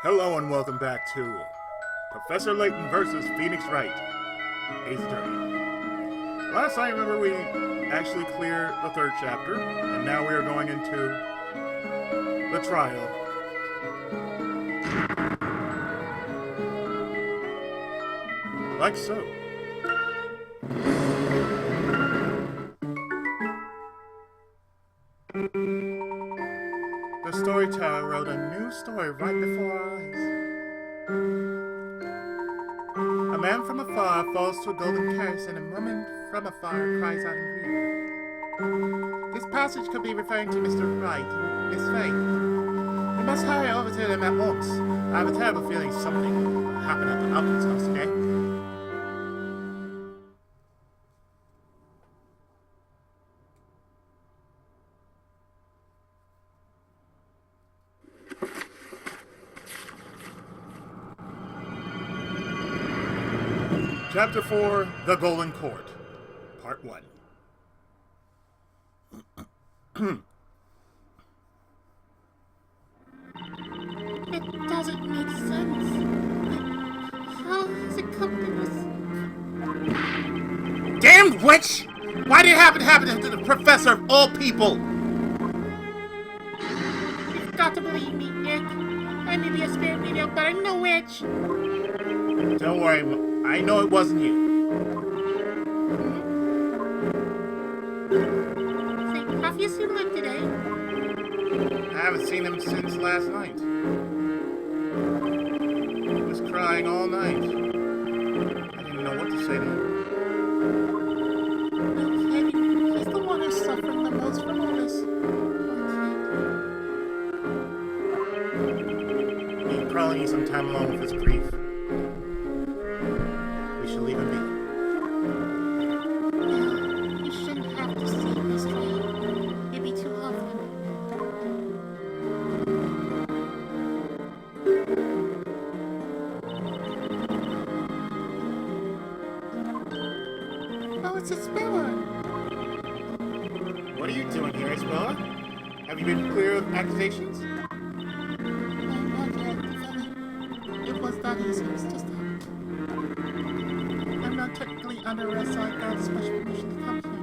Hello and welcome back to Professor Layton versus Phoenix Wright, 8th Journey. Last time, remember, we actually cleared the 3rd chapter, and now we are going into the trial. Like so. The storyteller wrote a new story right before our eyes. A man from afar falls to a golden curse, and a woman from afar cries out in grief. This passage could be referring to Mr. Wright, Miss Faith. We must hurry over to them at once. I have a terrible feeling something will happen at the Alkins house today. Chapter 4, The Golden Court, Part 1. It doesn't make sense. How has it come to this? Damned witch! Why did it happen to the professor of all people? You've got to believe me, Nick. I may be a spirit medium, but I'm no witch. Don't worry, I know it wasn't you. Say, have you seen Luke today? I haven't seen him since last night. He was crying all night. I didn't know what to say to him. Okay, he's the one who's suffering the most from all this. He probably needs some time alone with his grief. We should leave him be. You shouldn't have to see this way. It'd be too hard for him. Oh, it's Espella. What are you doing here, Espella? Have you been clear of accusations? Not yet, it was that easy. It's just that I'm not technically under arrest, so I got a special permission to come here.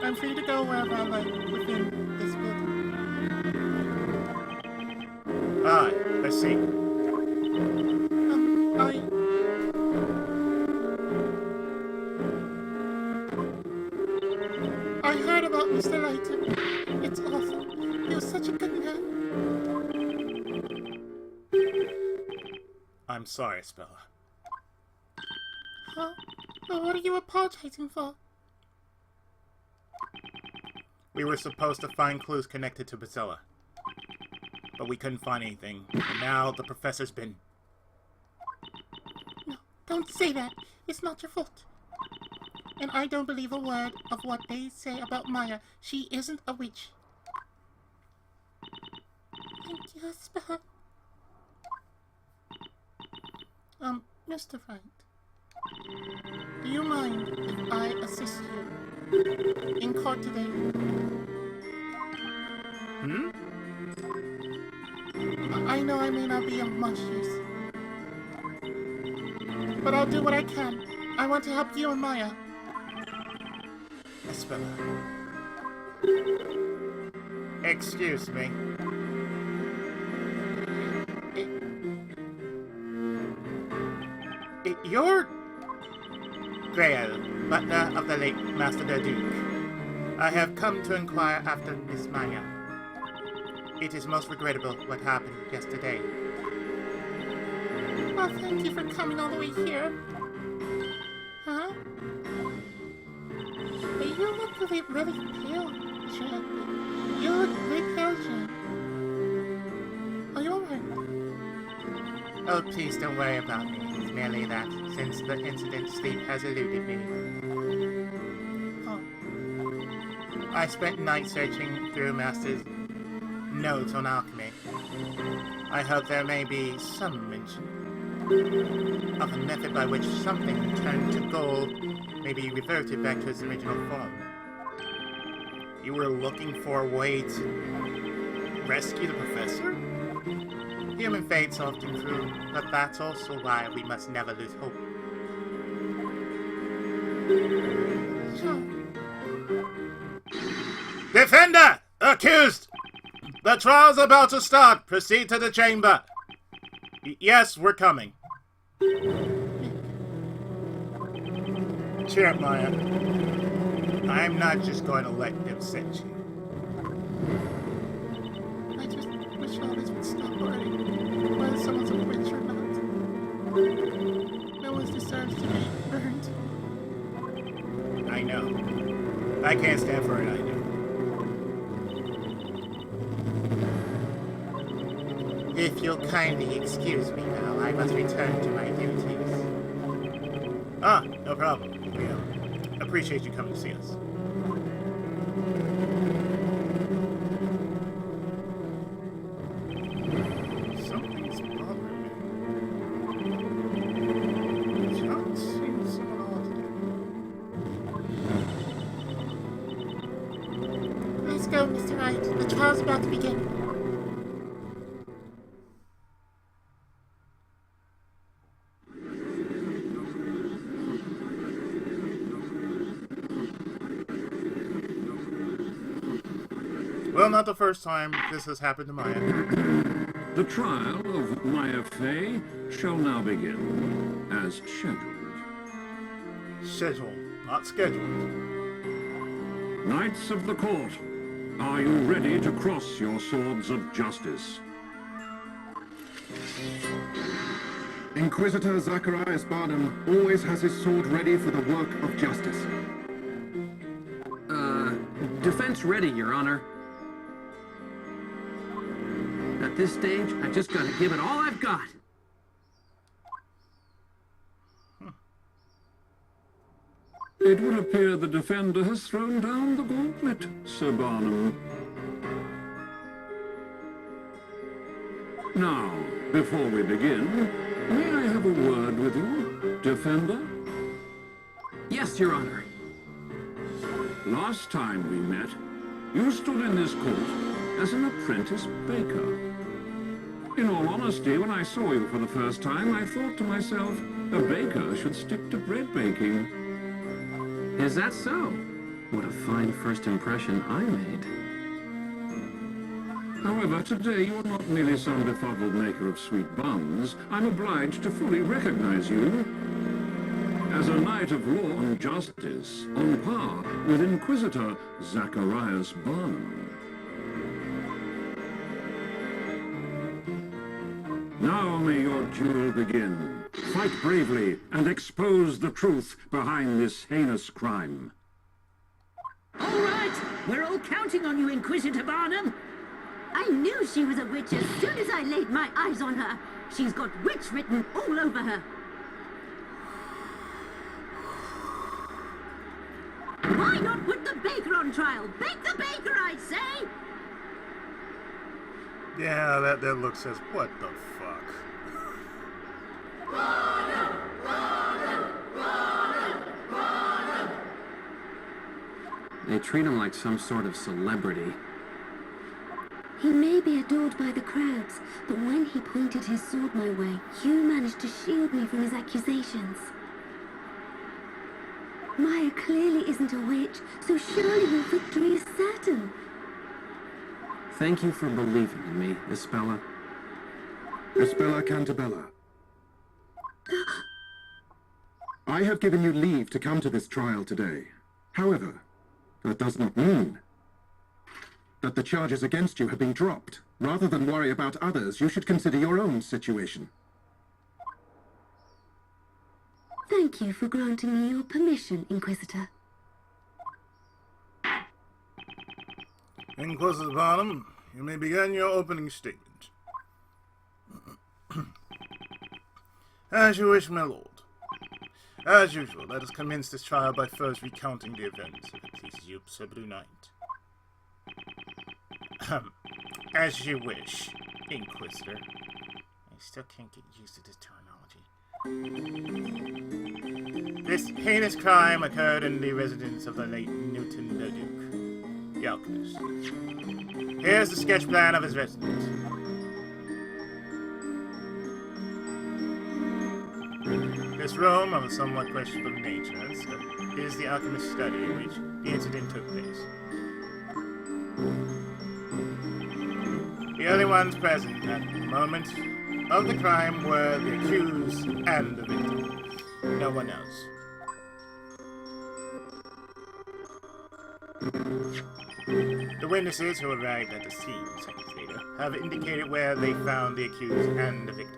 I'm free to go wherever I like within this building. Ah, I see. I heard about Mr. Layton. It's awful. He was such a good man. I'm sorry, Espella. Huh? Well, what are you apologizing for? We were supposed to find clues connected to Espella, but we couldn't find anything, and now the professor's been... No, don't say that. It's not your fault. And I don't believe a word of what they say about Maya. She isn't a witch. Thank you, Espella. Mr. Wright, do you mind if I assist you in court today? I know I may not be of much use, but I'll do what I can. I want to help you and Maya. Espella. Excuse me. You're Grail, butler of the late Master the Duke. I have come to inquire after Miss Maya. It is most regrettable what happened yesterday. Oh, thank you for coming all the way here. Huh? But you look really pale, Jen. You look really pale, Jen. Are you alright? Oh, please don't worry about me. It's merely that, since the incident, sleep has eluded me. Oh, I spent night searching through Master's notes on alchemy. I hope there may be some mention of a method by which something turned to gold may be reverted back to its original form. You were looking for a way to rescue the professor? Human fate's often cruel, but that's also why we must never lose hope. Sure. Defender! Accused! The trial's about to start. Proceed to the chamber. Yes, we're coming. Cheer up, Maya. I'm not just going to let them set you. I just wish all this would stop already. Whether someone's a witch or not. No one deserves to be burned. I know. I can't stand for it either. If you'll kindly excuse me now, I must return to my duties. Ah, no problem. We appreciate you coming to see us. Something's bothering me. John seems somewhat odd today. Let's go, Mr. Wright. The trial's about to begin. Well, not the first time this has happened to Maya. The trial of Maya Fey shall now begin, as scheduled. Scheduled, not scheduled. Knights of the court, are you ready to cross your swords of justice? Inquisitor Zacharias Barnum always has his sword ready for the work of justice. Defense ready, Your Honor. At this stage, I just gotta give it all I've got. It would appear the defender has thrown down the gauntlet, Sir Barnum. Now, before we begin, may I have a word with you, defender? Yes, Your Honor. Last time we met, you stood in this court as an apprentice baker. In all honesty, when I saw you for the first time, I thought to myself, a baker should stick to bread baking. Is that so? What a fine first impression I made. However, today you are not merely some befuddled maker of sweet buns. I'm obliged to fully recognize you as a knight of law and justice, on par with Inquisitor Zacharias Barnum. Now may your duel begin. Fight bravely and expose the truth behind this heinous crime. All right, we're all counting on you, Inquisitor Barnum. I knew she was a witch as soon as I laid my eyes on her. She's got witch written all over her. Why not put the baker on trial? Bake the baker, I say! Yeah, that look says, what the fuck? They treat him like some sort of celebrity. He may be adored by the crowds, but when he pointed his sword my way, you managed to shield me from his accusations. Maya clearly isn't a witch, so surely your victory is certain. Thank you for believing in me, Espella. Espella Cantabella. I have given you leave to come to this trial today. However, that does not mean that the charges against you have been dropped. Rather than worry about others, you should consider your own situation. Thank you for granting me your permission, Inquisitor. Inquisitor Barnum, you may begin your opening statement. As you wish, my lord. As usual, let us commence this trial by first recounting the events, if it pleases you, Sir Blue Knight. As you wish, Inquisitor. I still can't get used to this terminology. This heinous crime occurred in the residence of the late Newton the Duke, the alchemist. Here's the sketch plan of his residence. This room, of a somewhat questionable nature, is the alchemist's study in which the incident took place. The only ones present at the moment of the crime were the accused and the victim. No one else. The witnesses who arrived at the scene seconds later have indicated where they found the accused and the victim.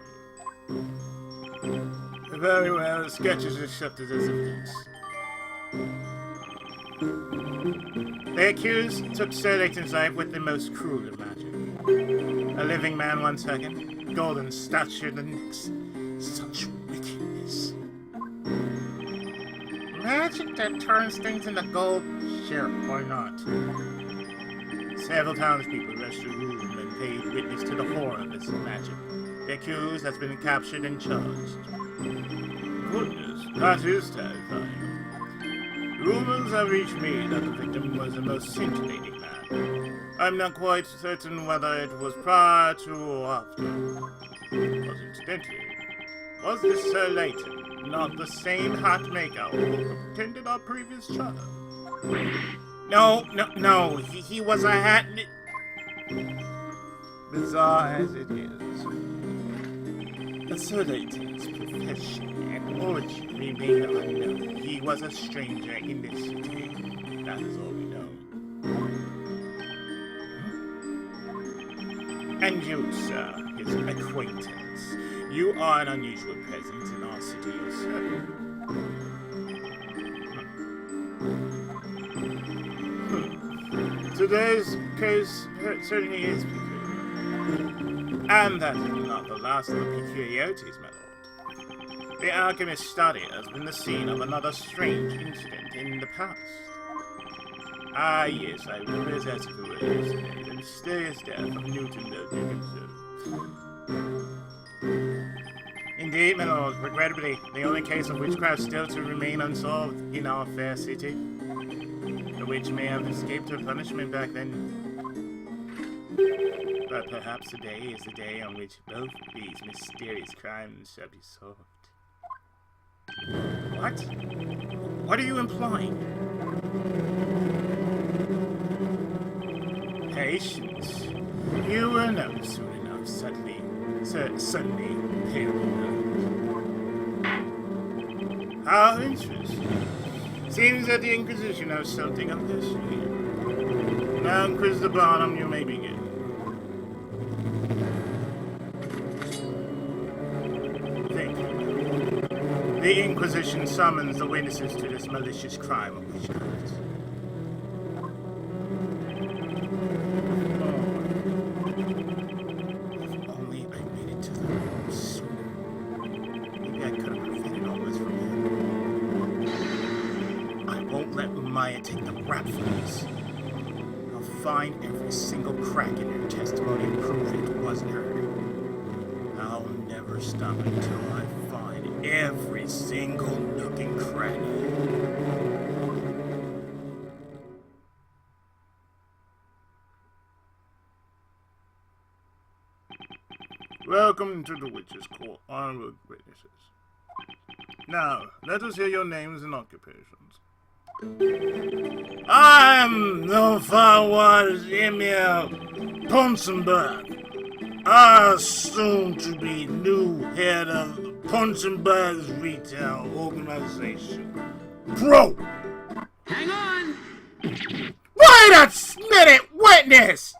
Very well, sketches accepted as evidence. The accused took Sir Layton's life with the most cruel of magic. A living man 1 second, golden stature the next. Such wickedness. Magic that turns things into gold? Sure, why not? Several townspeople rushed the room and paid witness to the horror of this magic. The accused has been captured and charged. Goodness, that is terrifying. Rumors have reached me that the victim was a most scintillating man. I'm not quite certain whether it was prior to or after. Because incidentally, was this Sir Layton not the same hat maker who pretended our previous child? No, he was a hat... Bizarre as it is. Sir Layton's profession and origin remain unknown. He was a stranger in this city. That is all we know. And you, sir, his acquaintance. You are an unusual presence in our city yourself. Today's case certainly is peculiar. And that is not the last of the peculiarities, my lord. The alchemist's study has been the scene of another strange incident in the past. Ah, yes, I remember his escapade yesterday, the mysterious death of Newton the Dickinson. Indeed, my lord, regrettably, the only case of witchcraft still to remain unsolved in our fair city. The witch may have escaped her punishment back then. But perhaps today is the day on which both these mysterious crimes shall be solved. What? What are you implying? Patience. You will know soon enough, suddenly pale. How interesting. Seems that the Inquisition knows something of this here. Now, Mr. Barnum, you may begin. The Inquisition summons the witnesses to this malicious crime of witchcraft. If only I made it to the room sooner. Maybe I could have prevented all this from happening. I won't let Maya take the rap for this. I'll find every single crack in your testimony and prove it wasn't her. I'll never stop until I find every single nook and cranny. Welcome to the Witches' Court, honorable witnesses. Now, let us hear your names and occupations. I'm the Firewaters Emil Ponsenberg. Soon to be new head of the Ponsenberg's retail organization. Bro! Hang on! Wait a minute, witness!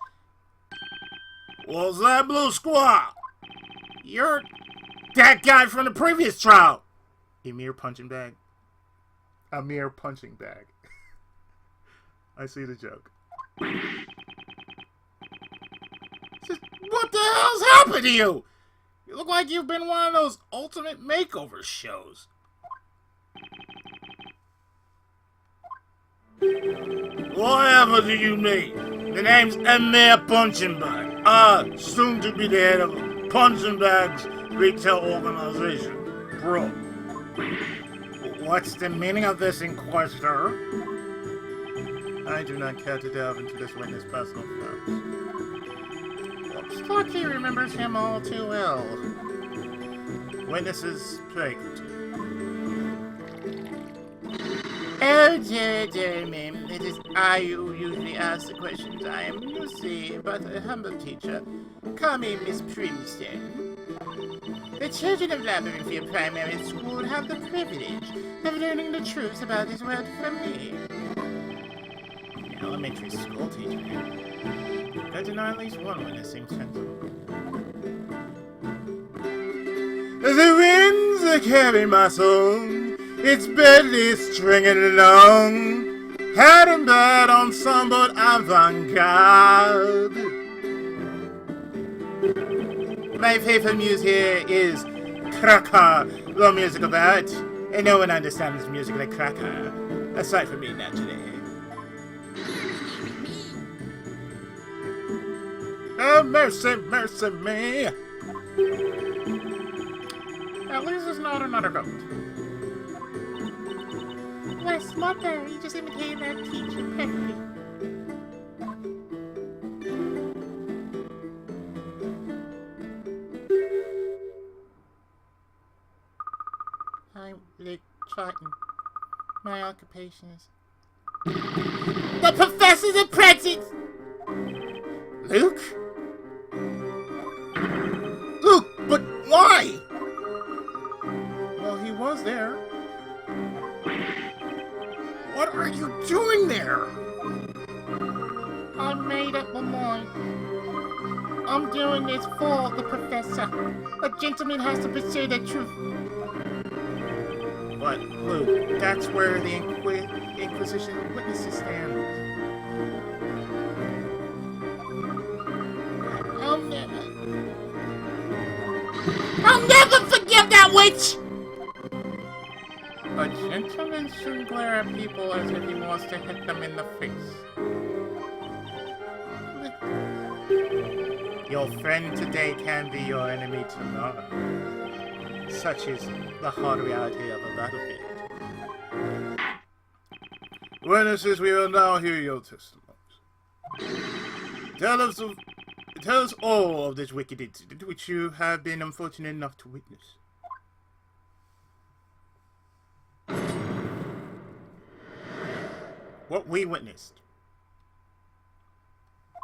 What's that, Blue Squaw? You're that guy from the previous trial. Emir punching bag. A mere punching bag. I see the joke. What the hell's happened to you? You look like you've been one of those ultimate makeover shows. Whatever do you mean? The name's Emir Punchenbag. Soon to be the head of Punchenbag's retail organization. Bro. What's the meaning of this, Inquisitor? I do not care to delve into this witness' personal affairs. Looks like he remembers him all too well. Witnesses, pray continue. Oh, dear me. It is I who usually ask the questions. I am Lucy, but a humble teacher. Call me Miss Primstone. The children of Labyrinthia Primary School have the privilege of learning the truth about this world from me. An elementary school teacher. Got to know at least one when it seems sensible. The winds carry my song. It's barely stringing along. Head and bird ensemble avant-garde. My favorite music here is Cracker, the music of art. And no one understands music like Cracker, aside from me, naturally. Oh, mercy, mercy me. At least it's not another goat. Well, smart there. You just imitated that teacher perfectly. I'm Luke Triton. My occupation is... The Professor's Apprentice! Luke? Luke, but why? Well, he was there. What are you doing there? I made up my mind. I'm doing this for the Professor. A gentleman has to pursue the truth. But, Luke, that's where the Inquisition witnesses stand. I'll never forgive that witch! A gentleman shouldn't glare at people as if he wants to hit them in the face. Your friend today can be your enemy tomorrow. Such is the hard reality of the battlefield. Witnesses, we will now hear your testimonies. Tell us all of this wicked incident which you have been unfortunate enough to witness. What we witnessed.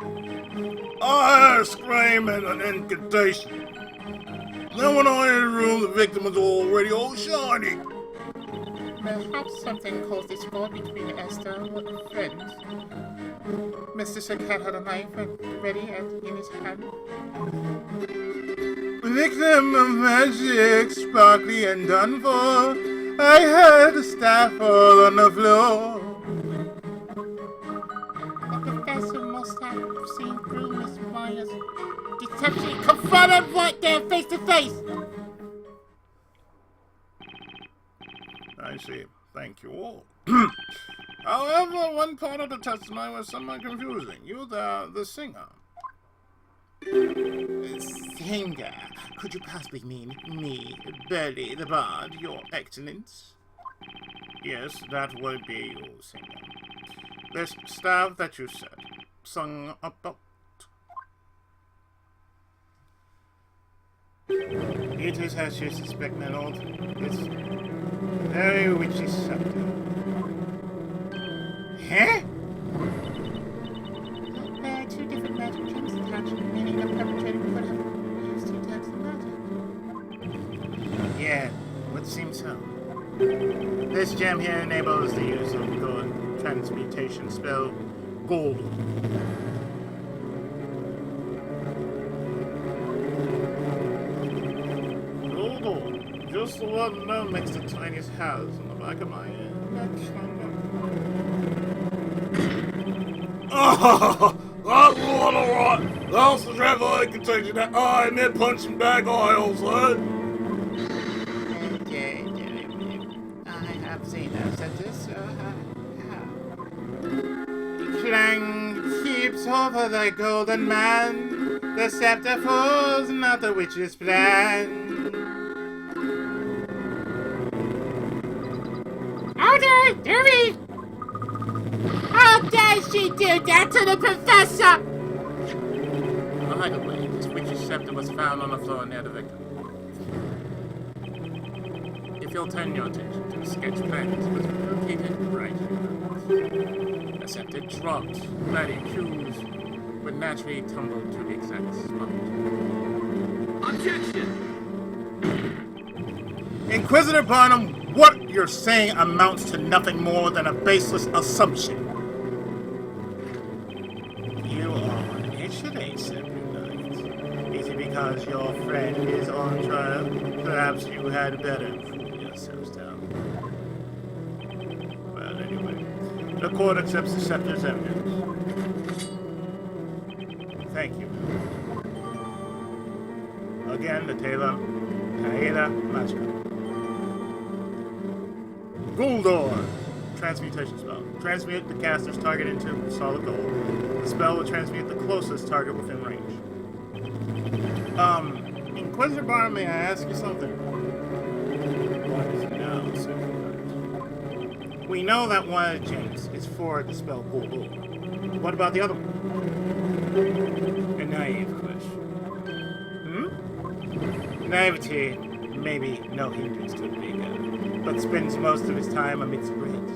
I heard a scream and an incantation. Then when I entered the room, the victim was already all shiny. Perhaps something caused discord between Esther and her friends. Mr. Sakat had a knife ready in his hand. Victim of magic, sparkly and done for. I heard the staff fall on the floor. The professor must have seen through Miss Myers' deception, confronted right there face to face. I see. Thank you all. However, one part of the testimony was somewhat confusing. You, the singer. Singer? Could you possibly mean me, Burley the Bard, your excellence? Yes, that would be you, singer. This staff that you said, sung about. It is as you suspect, my lord. It's very witchy subject. Huh? There are two different magic gems attached, meaning the perpetrator could have used two types of magic. Yeah, would seem so. This gem here enables the use of the transmutation spell, Gold. Gold, just the one known makes the tiniest hairs on the back of my head. Oh, that's what alright. That's the travel I can take you that eye, me punching bag oils, huh? I have seen that sentence. Clang keeps over the golden man. The scepter falls, not the witch's plan. Order, Dewey! How dare she do that to the professor? By the way, this witch's scepter was found on the floor near the victim. If if you'll turn your attention to the sketch plan that was located right here. Except it dropped, letting cues would naturally tumble to the exact spot. Objection! Inquisitor Barnum, what you're saying amounts to nothing more than a baseless assumption. You are on edge today, Sir Knight. Is it because your friend is on trial? Perhaps you had better cool yourselves down. Well, anyway, the court accepts the scepter's evidence. Thank you. Again, the Taylor Master. Gouldor! Transmutation spell. Transmute the caster's target into solid gold. The spell will transmute the closest target within range. Inquisitor Barnum, may I ask you something? What is now, sir? We know that one of the gems is for the spell Gouldor. What about the other one? A naive question. Naivety may be no hindrance to the bigger, but spends most of his time amidst threats.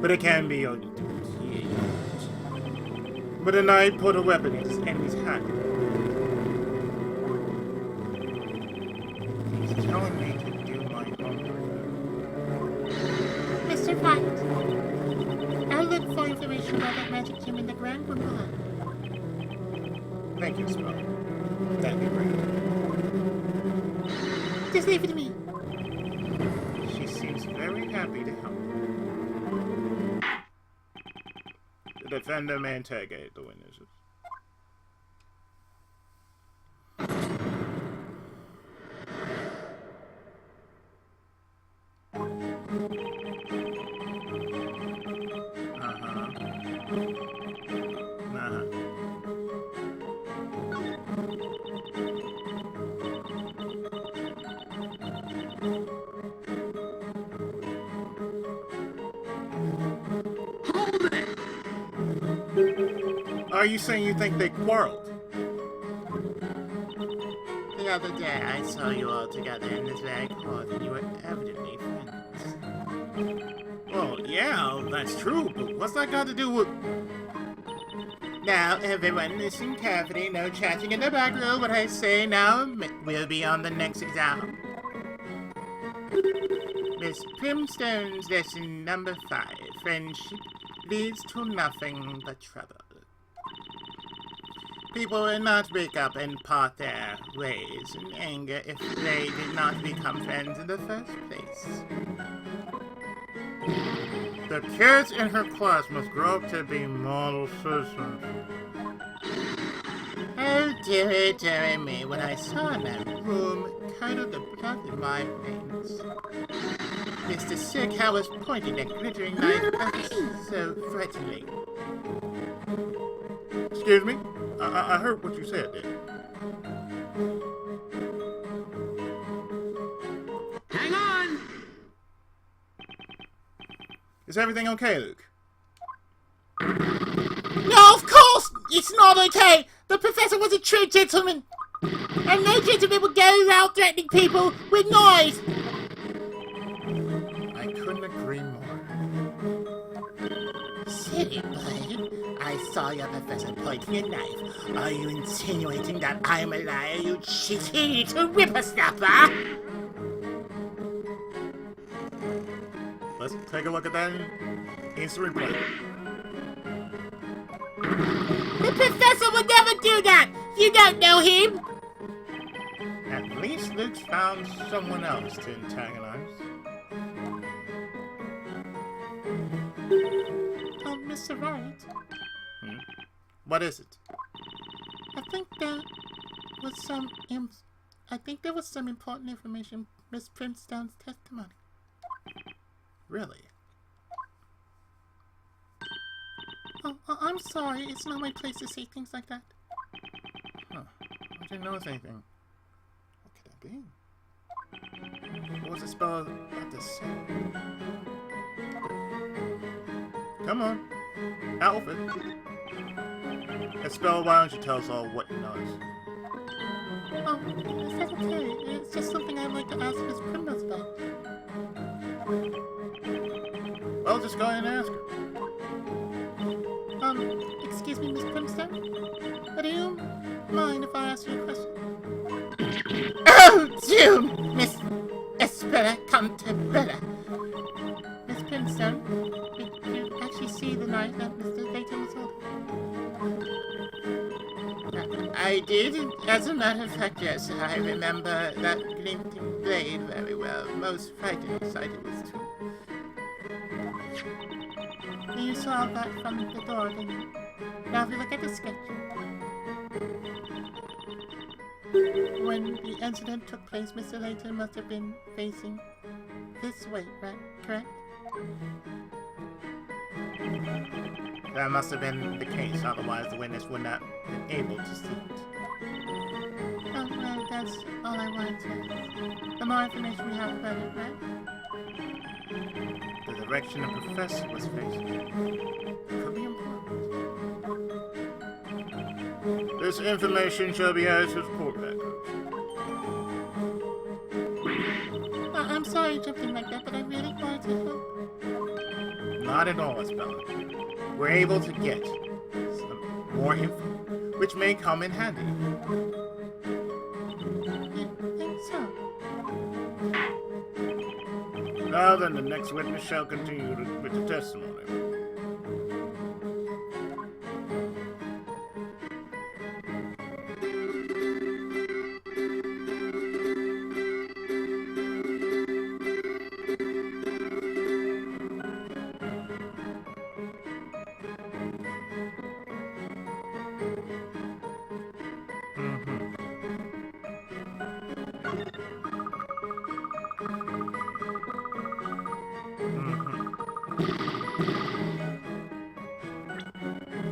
But it can be your duty. But a knight put a weapon in his enemy's hand. He's telling me to do my homework. Mr. Wright, I'll look for information about that magic gem in the Grand Boudoir. Thank you, Spell. That'd be great. Just leave it to me. She seems very happy to help. The defender may interrogate the witnesses. Are you saying you think they quarreled? The other day I saw you all together in this very court and you were evidently friends. Well, yeah, that's true, but what's that got to do with... Now, everyone listen carefully, no chatting in the back row. What I say now will be on the next exam. Miss Primstone's lesson number 5, friendship leads to nothing but trouble. People will not break up and part their ways in anger if they did not become friends in the first place. The kids in her class must grow up to be model citizens. Oh, dearie me, when I saw in that room, curdled the blood in my veins. Mr. Sirkow was pointing that glittering knife at us so threateningly. Excuse me? I heard what you said there. Hang on! Is everything okay, Luke? No, of course! It's not okay! The professor was a true gentleman! And no gentleman would go around threatening people with knives! I couldn't agree more. Silly bird. I saw your professor pointing a knife. Are you insinuating that I'm a liar, you cheeky little whippersnapper? Let's take a look at that instant replay. The professor would never do that! You don't know him! At least Luke's found someone else to antagonize. Oh, Mr. Wright, What is it? I think there was some important information in Miss Primstone's testimony. Really? Oh, I'm sorry. It's not my place to say things like that. Huh. I didn't notice anything. What could that be? What was the spell about to say? Come on. Alfred. Espella, why don't you tell us all what you noticed? Oh, is that okay? It's just something I'd like to ask Miss Primrose about. just go ahead and ask her. Excuse me, Miss Brimstone? Do you mind if I ask you a question? Oh, do, Miss Espella Cantabella. Miss Brimstone, did you actually see the knife that Mr. Layton was holding? I did. As a matter of fact, yes, I remember that glinting blade very well. Most frightening sight it was, too. You saw that from the door, didn't you? Now if you look at the sketch. When the incident took place, Mr. Layton must have been facing this way, right? Correct? That must have been the case, otherwise the witness would not have been able to see it. Oh, well, that's all I wanted to ask. The more information we have, the better, right? The direction the professor was facing could be important. This information shall be added to his court record. I'm sorry I jumped in like that, but I really wanted to help. Not at all, Espella. We're able to get some more info, which may come in handy. You think so? Now then, the next witness shall continue with the testimony.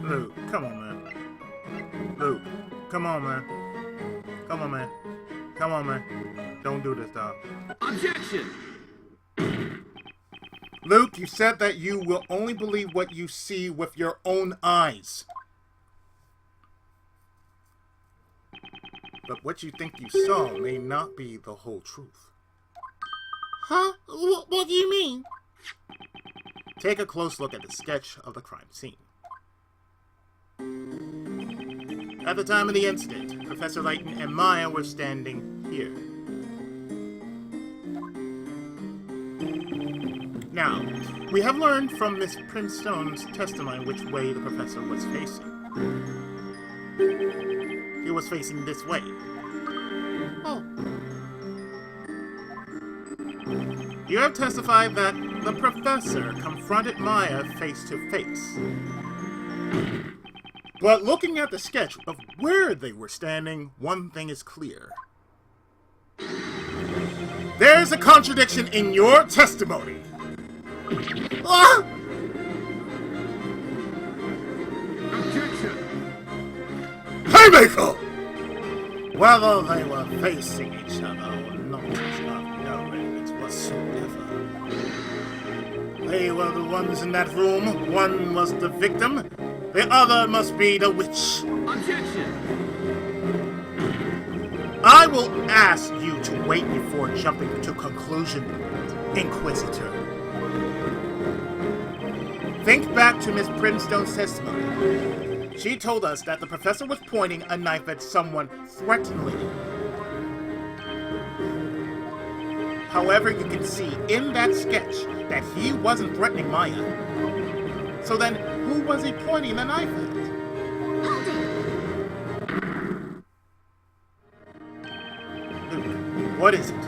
Luke, come on, man. Luke, come on, man. Come on, man. Come on, man. Don't do this, dog. Objection! Luke, you said that you will only believe what you see with your own eyes. But what you think you saw may not be the whole truth. Huh? What do you mean? Take a close look at the sketch of the crime scene. At the time of the incident, Professor Layton and Maya were standing here. Now, we have learned from Miss Primstone's testimony which way the professor was facing. He was facing this way. Oh, You have testified that the professor confronted Maya face to face. But looking at the sketch of where they were standing, one thing is clear. There's a contradiction in your testimony. Ah! Objection! Haymaker! Whether they were facing each other or not is of no relevance whatsoever. They were the ones in that room. One was the victim. The other must be the witch. Objection! I will ask you to wait before jumping to conclusion, Inquisitor. Think back to Miss Primstone's testimony. She told us that the professor was pointing a knife at someone threateningly. However, you can see in that sketch that he wasn't threatening Maya. So then, who was he pointing the knife at? Hold it! Luke, what is it?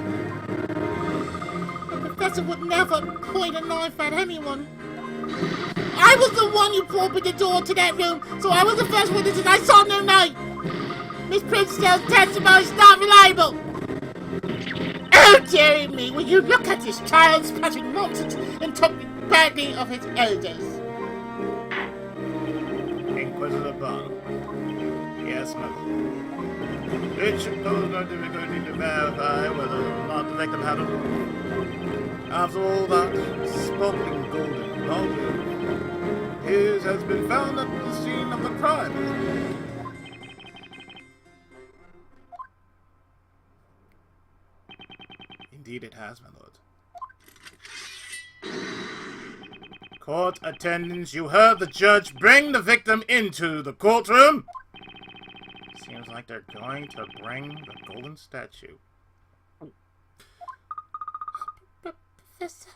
the professor would never point a knife at anyone. I was the one who opened the door to that room, so I was the first witness and I saw no knife. Miss Primstone's testimony is not reliable. Oh, dearie me, will you look at this child spouting nonsense and talking badly of his elders? Inquisitor Barnum. Yes, my lord. It should pose no difficulty to verify whether or not the victim had a wound. After all, that sparkling golden bottle his has been found at the scene of the crime. Indeed it has, my lord. Court attendants, you heard the judge bring the victim into the courtroom. Seems like they're going to bring the golden statue. Professor.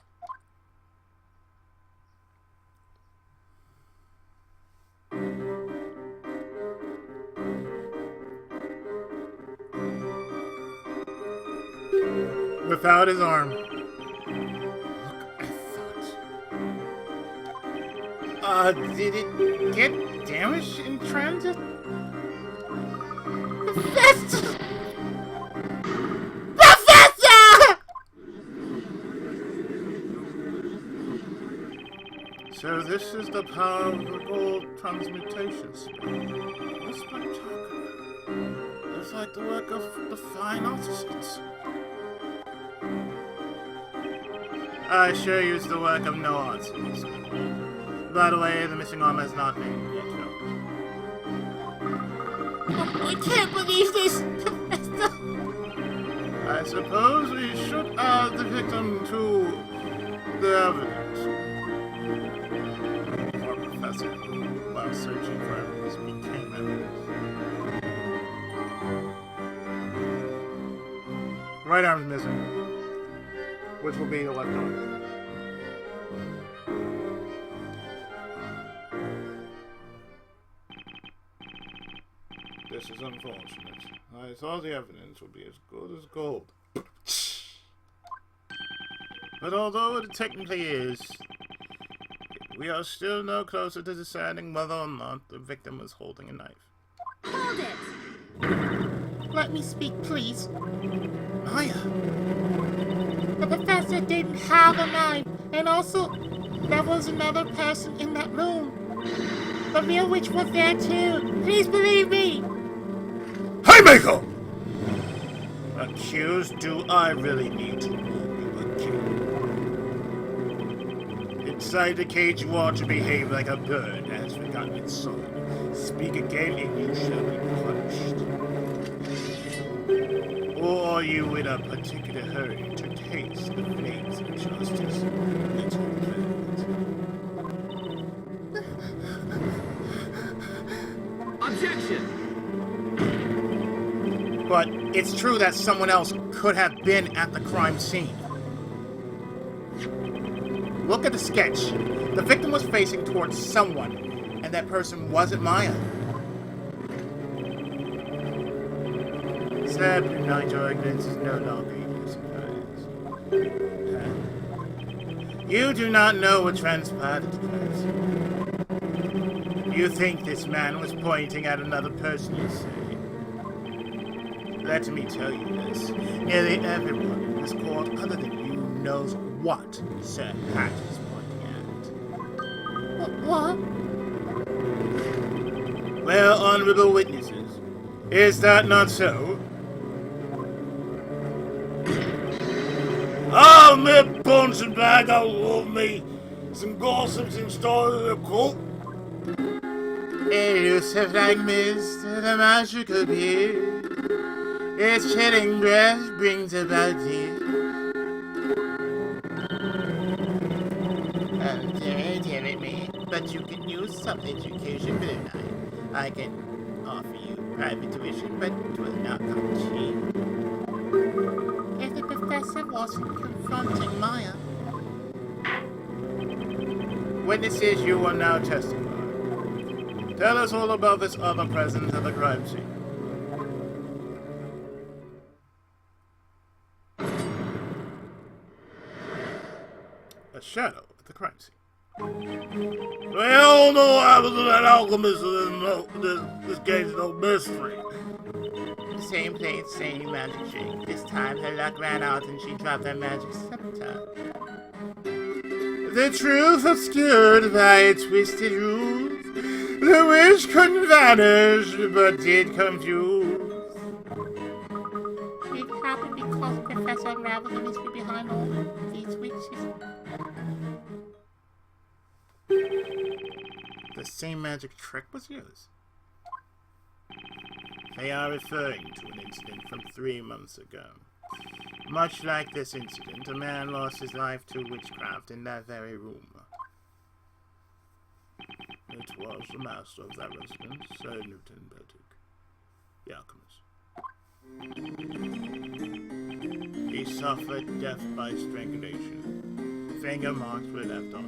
Without his arm. Did it get damaged in transit? Professor! Professor! So this is the power of the gold transmutation spell. What's my talking about? It's like the work of the fine artisans. I assure you it's the work of no artisans. By the way, the missing arm has not been yet shown. I can't believe this, Professor. I suppose we should add the victim to the evidence. Poor Professor, while searching for evidence, became evidence. Right arm's missing, which will be the left arm. This is unfortunate. I thought the evidence would be as good as gold. But although it technically is, we are still no closer to deciding whether or not the victim was holding a knife. Hold it! Let me speak, please. Maya! The professor didn't have a knife, and also, there was another person in that room. The real witch was there too. Please believe me. Haymaker! Accused, do I really need to rule you a king? Inside the cage you ought to behave like a bird has forgotten its song. Speak again and you shall be punished. Or are you in a particular hurry to taste the flames of justice, little bird? Objection! But it's true that someone else could have been at the crime scene. Look at the sketch. The victim was facing towards someone, and that person wasn't Maya. Sad but not your ignorance is no longer your surprise. You do not know what transpired at the crime scene. You think this man was pointing at another person, you say. Let me tell you this. Nearly everyone in this court other than you knows what Sir Hat is pointing at. What? Well, honorable witnesses, is that not so? Oh, me punching bag, I love me. Some gossips and stories of the court. Elusive like mist, the magical beer. Its chilling breath brings about you. Dear me, but you can use some education, couldn't I? I can offer you private tuition, but it will not come cheap. If the professor wasn't confronting Maya. Witnesses, you will now testify. Tell us all about this other presence at the crime scene. A shadow at the crime scene. We all know what happens to that alchemist, so this game's no mystery. Same place, same magic trick. This time her luck ran out and she dropped her magic scepter. The truth obscured by its twisted rules. The wish couldn't vanish, but did confuse. It happened because the professor unraveled the mystery behind all these witches. The same magic trick was used. They are referring to an incident from 3 months ago. Much like this incident, a man lost his life to witchcraft in that very room. It was the master of that residence, Sir Newton Bertic, the alchemist. He suffered death by strangulation. Finger marks were left on.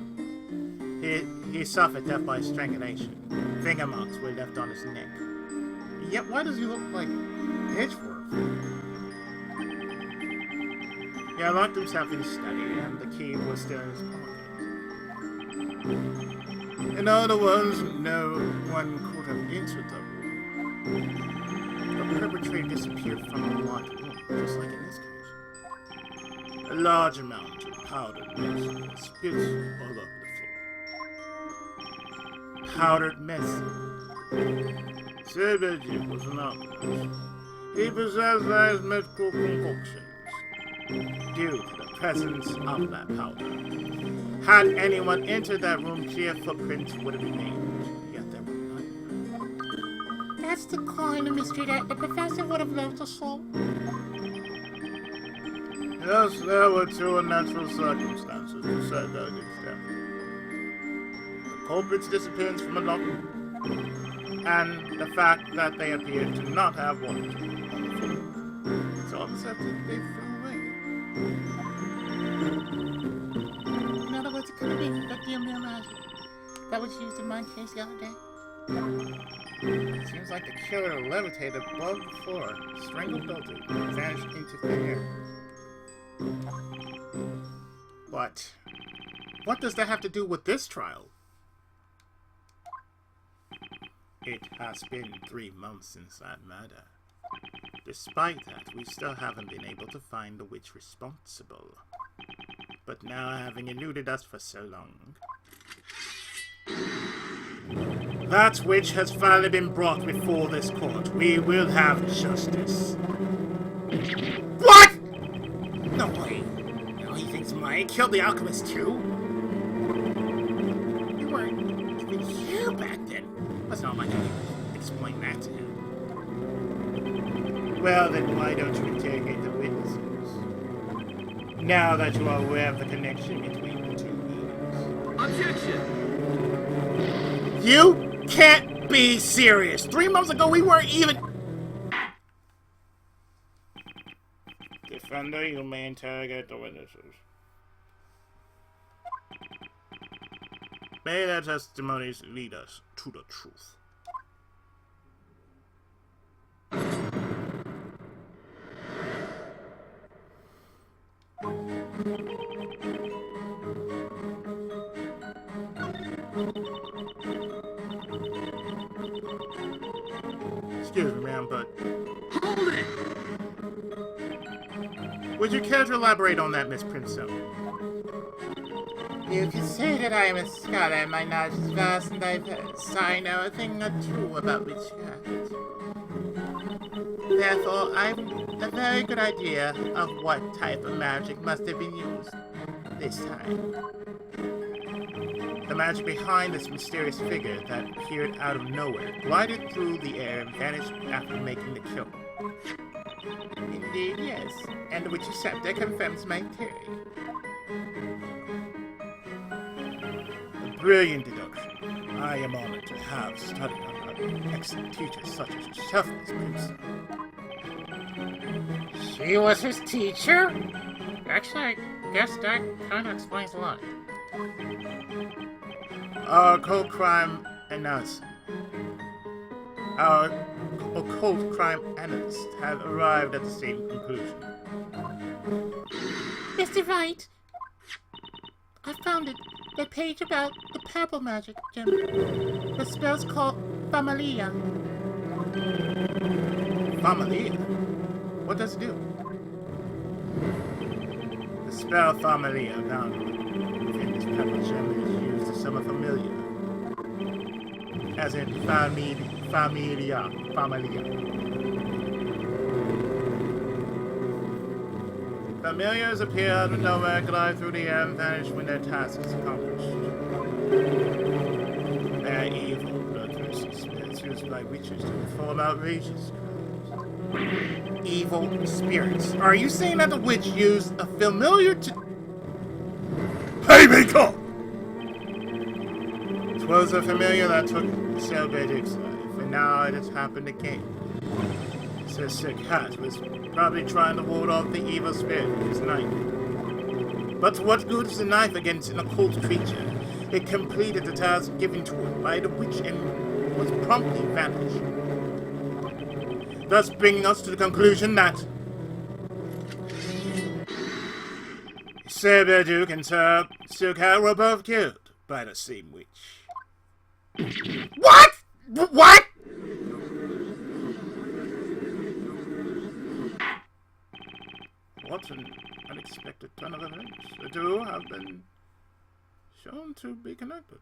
He suffered death by strangulation. Finger marks were left on his neck. Yet why does he look like Edgeworth? He locked himself in his study, and the key was still in his pocket. In other words, no one could have entered the room. The perpetrator disappeared from the locked room, just like in this case. A large amount of powdered medicine was spilled all over the floor. Powdered medicine. Sir Bertic was an alchemist. He possessed various medical concoctions. Due to the presence of that powder, had anyone entered that room, clear footprints would have been made. Yet there were none. That's the kind of mystery that the professor would have loved to solve. Yes, there were two unnatural circumstances to Sir Bertic's death. The culprit's disappearance from a locked room, and the fact that they appeared to not have water on the floor. So upset that they flew away. In other words, it could have been the DML magic that was used in my case the other day. Seems like the killer levitated above the floor, strangled Bertic, and vanished into thin air. But what does that have to do with this trial? It has been 3 months since that murder. Despite that, we still haven't been able to find the witch responsible. But now, having eluded us for so long, that witch has finally been brought before this court. We will have justice. What? No way. No, he thinks Maya killed the alchemist too? You weren't even here back then. That's not like I can explain that to him. Well, then why don't you interrogate the witnesses? Now that you are aware of the connection between the two meanings. Objection! You can't be serious! 3 months ago we weren't even... Defender, you may interrogate the witnesses. May their testimonies lead us to the truth. Excuse me, ma'am, but... Hold it! Would you care to elaborate on that, Miss Princess? You can say that I am a scholar and my knowledge is vast and diverse. I know a thing or two about witchcraft. Therefore, I've a very good idea of what type of magic must have been used this time. The magic behind this mysterious figure that appeared out of nowhere, glided through the air and vanished after making the kill. Indeed, yes. And the witch's scepter confirms my theory. A brilliant deduction. I am honored to have studied under excellent teachers such as yourself, Miss Princess. She was his teacher? Actually, I guess that kind of explains a lot. Our occult crime analysts have arrived at the same conclusion. Mr. Wright, I found it. The page about the purple magic gem. The spell's called Familia. Familia? What does it do? The spell Familia found within this purple gem is used to summon familiar. As in familia. Familiars appear out of nowhere, glide through the air, and vanish when their task is accomplished. They are evil, bloodthirsty spirits used by witches to perform outrageous crimes. Evil spirits. Are you saying that the witch used a familiar to... Haymaker! To was a familiar that took Sir Bedrick's life, and now it has happened again. Sir Cat was probably trying to ward off the evil spirit with his knife. But what good is a knife against an occult creature? It completed the task given to it by the witch and was promptly vanished. Thus bringing us to the conclusion that Sir Bedrick and Sir Cat were both killed by the same witch. What? What? What an unexpected turn of events. The two have been shown to be connected.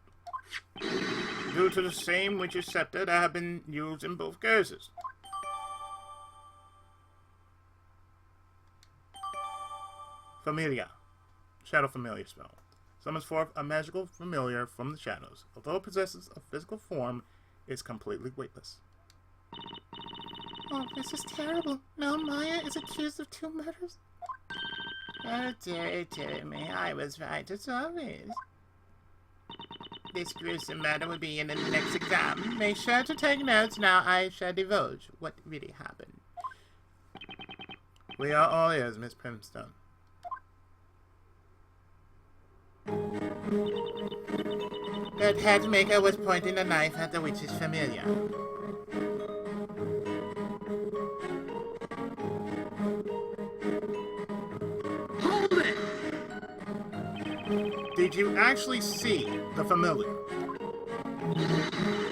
Due to the same witch's scepter that have been used in both cases. Familiar. Shadow Familiar spell. Summons forth a magical familiar from the shadows. Although it possesses a physical form, it is completely weightless. Oh, this is terrible. Now Maya is accused of 2 murders. Oh dear me, I was right as always. This gruesome matter will be in the next exam. Make sure to take notes. Now I shall divulge what really happened. We are all ears, Miss Primstone. That hatmaker was pointing a knife at the witch's familiar. Hold it! Did you actually see the familiar?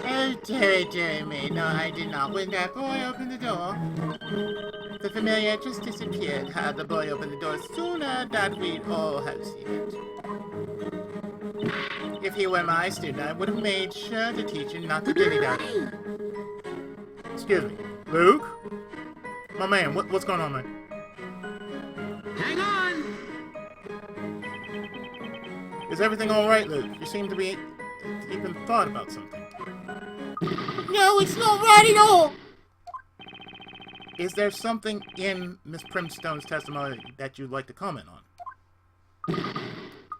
Oh dear me, no I did not. When that boy opened the door, the familiar just disappeared. Had the boy opened the door sooner, that we'd all have seen it. If he were my student, I would have made sure to teach him not to dilly dally. Excuse me, Luke? My man, what's going on, man? Hang on! Is everything alright, Luke? You seem to be even thought about something. No, it's not right at all. Is there something in Miss Primstone's testimony that you'd like to comment on?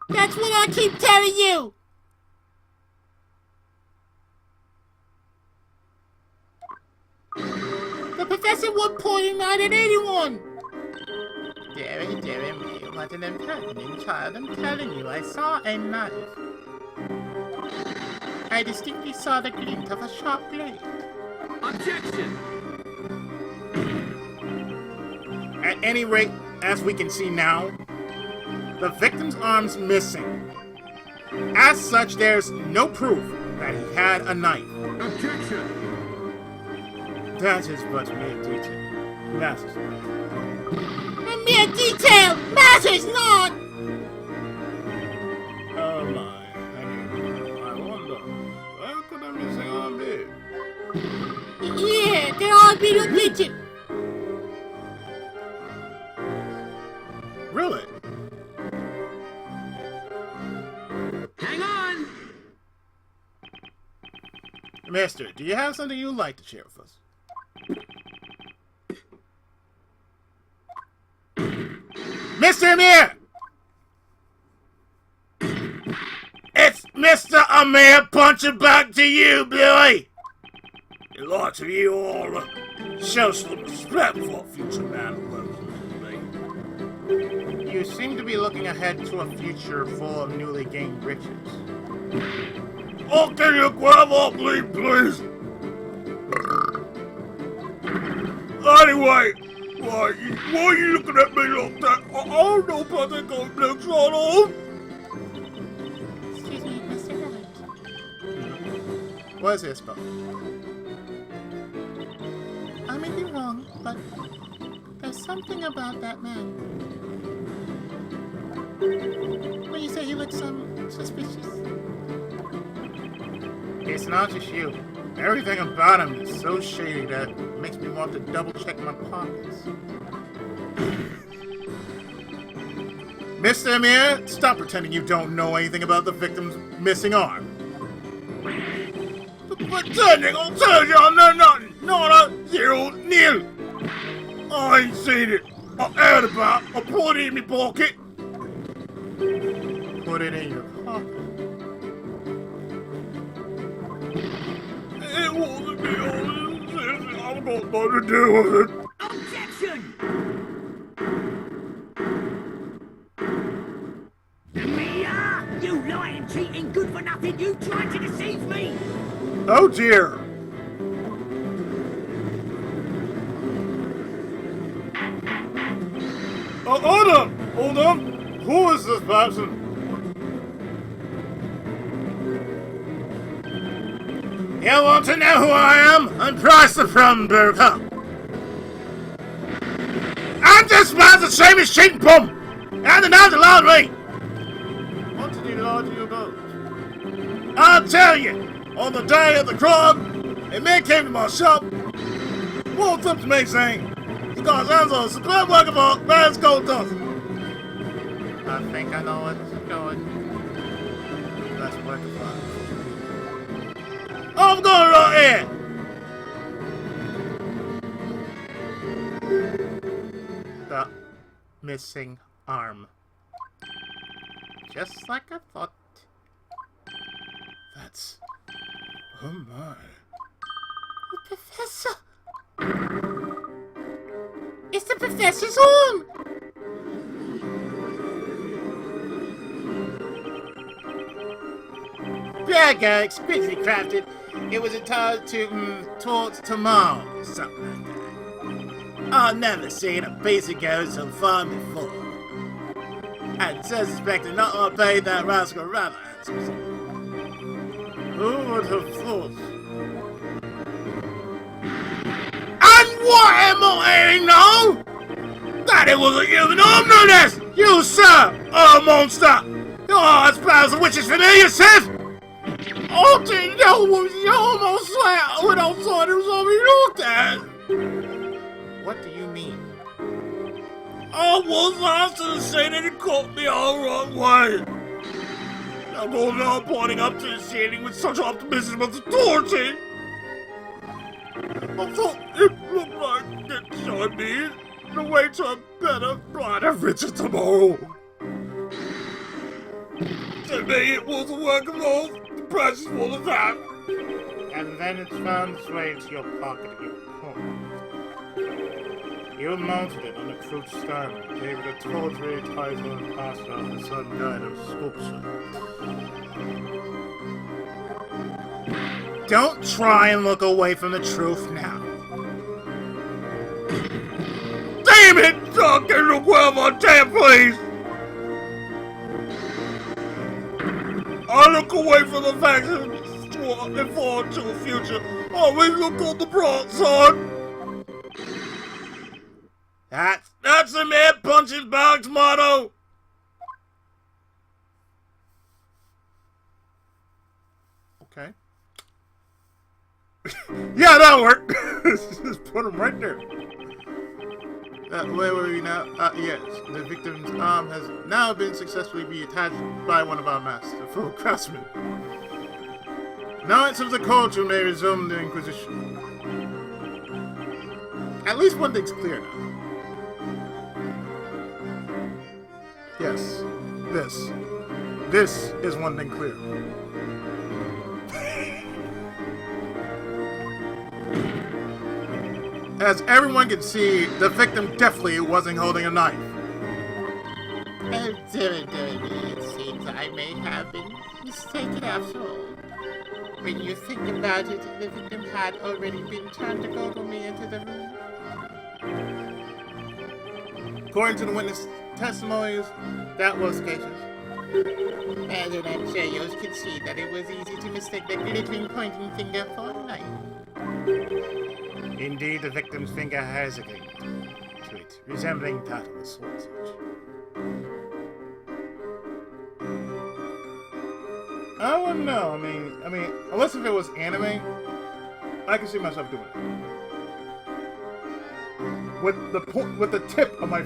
That's what I keep telling you. The professor won't point a knife at anyone. Dear me, what an impertinent child. I'm telling you, I saw a knife. I distinctly saw the glint of a sharp blade. Objection! At any rate, as we can see now, the victim's arm's missing. As such, there's no proof that he had a knife. Objection! That is but mere detail. Matters not. A mere detail matters not. Oh my, I wonder, where could a missing arm be? Yeah, there ought to be the picture. Really? Hang on! Mister, do you have something you'd like to share with us? Mr. Amir! It's Mr. Amir punching back to you, Billy! The likes of you all show some respect for a future man who loves me. You seem to be looking ahead to a future full of newly gained riches. Oh, can you grab up, please? Anyway, why are you looking at me like that? I don't know about that going next on home. Excuse me, Mr. Wright. What is this about? I may be wrong, but there's something about that man. When you say he looks suspicious. It's not just you. Everything about him is so shady that it makes me want to double check my pockets. Mr. Amir, stop pretending you don't know anything about the victim's missing arm. Pretending? I'll tell you I know nothing. Not a zero nil. I ain't seen it. I heard about it. I put it in my pocket. Put it in your pocket. want to be honest. I've got nothing to do with it. Objection! Mia! You lying, cheating, good for nothing! You tried to deceive me! Oh dear. Hold on. Who is this person? You want to know who I am? I'm Price the Fromberger. I'm just about the same as cheating bum. And another lottery. What did he lie to you about? I'll tell you. On the day of the crime, a man came to my shop, walked up to me saying, he got his hands on a superb work of art, man's gold dust. I think I know where this is going. That's work of art. I'm going right here! The missing arm. Just like I thought. That's... Oh my. The professor! It's the professor's arm! There you go, exquisitely crafted. It was entitled to, towards tomorrow, something like that. I've never seen a piece of gold so fine before. And so suspected not all paid that rascal rather handsome. Who would have thought? And what am I know? That it was a human arm, no less! You, sir! Oh, monster! Oh, as bad as the witch's familiar said! Oh, didn't know it was the arm! I swear! When outsiders saw me looked at! What do you mean? I was asked to say that it caught me all wrong way. I'm going on pointing up to the ceiling with such optimism of authority. I thought it looked like it showed me the way to a better, brighter, richer tomorrow. To me, it was a work of art, the price is all of that. And then it found its way into your pocket at your home. You mounted it on a crude stand, gave it a tawdry title and passed it on the sun guide of sculpture. Don't try and look away from the truth now. Damn it! Talk and look well, my damn please! I look away from the facts and forward to the future. Always look on the bright side. That's the man punching bag's motto. Okay. Yeah, that'll work. Just put him right there. Where were we now? Yes. The victim's arm has now been successfully reattached by one of our masterful craftsmen. Knights of the culture may resume the Inquisition. At least one thing's clear now. Yes. This is one thing clear. As everyone can see, the victim definitely wasn't holding a knife. Oh, dear, it seems I may have been mistaken after all. When you think about it, the victim had already been trying to goggle me into the room. According to the witness testimonies, that was the case. And then I'm sure you can see that it was easy to mistake the glittering pointing finger for a knife. Indeed, the victim's finger has a glint to it, resembling that of a sword's edge. I wouldn't know. I mean, unless if it was anime, I can see myself doing it. With the tip of my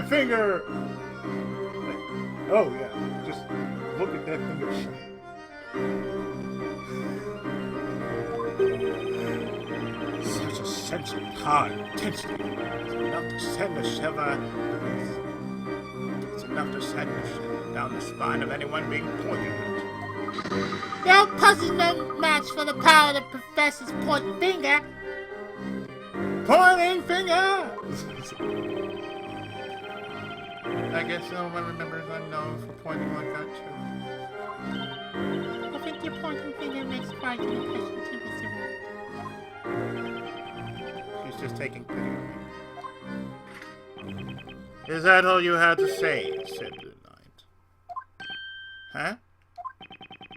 finger. Oh yeah, just look at that finger shine. Such a sense of power and intensity. It's enough to send a shiver. It's enough to send a shiver down the spine of anyone being pointed at. No puzzle's no match for the power of the professor's pointing finger. Pointing finger! I guess no one remembers I'm known for pointing like that too. I think your pointing finger makes quite an impression too, Mr. Wright. She's just taking pity on me. Is that all you had to say? Said the knight. Huh?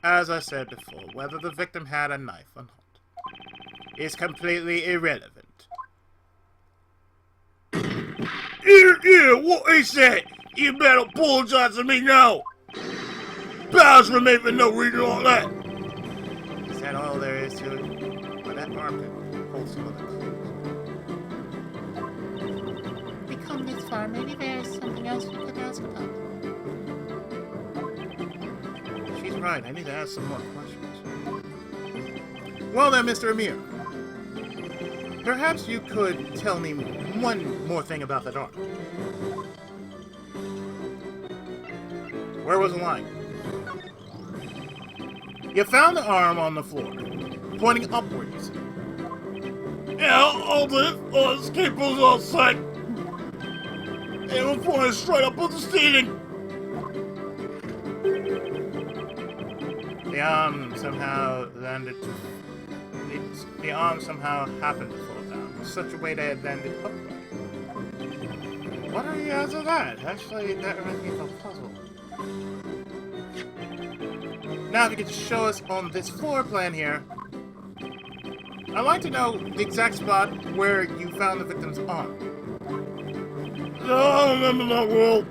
As I said before, whether the victim had a knife or not is completely irrelevant. Here, what is that? You better apologize to me now. Bows for me for no reason like that. Is that all there is to it? Well, that arm could hold some other clues. We come this far, maybe there's something else we could ask about. She's right, I need to ask some more questions. Well then, Mr. Amir. Perhaps you could tell me one more thing about that arm. Where was the line? You found the arm on the floor, pointing upward, you said. Yeah, all this cables all set. And we're pointing straight up on the ceiling. The arm somehow landed to... The arm somehow happened to fall down in such a way that it landed upright. What are the odds of that? Actually, that reminds me of a puzzle. Now, if you could just show us on this floor plan here, I'd like to know the exact spot where you found the victim's arm. No, I remember that well.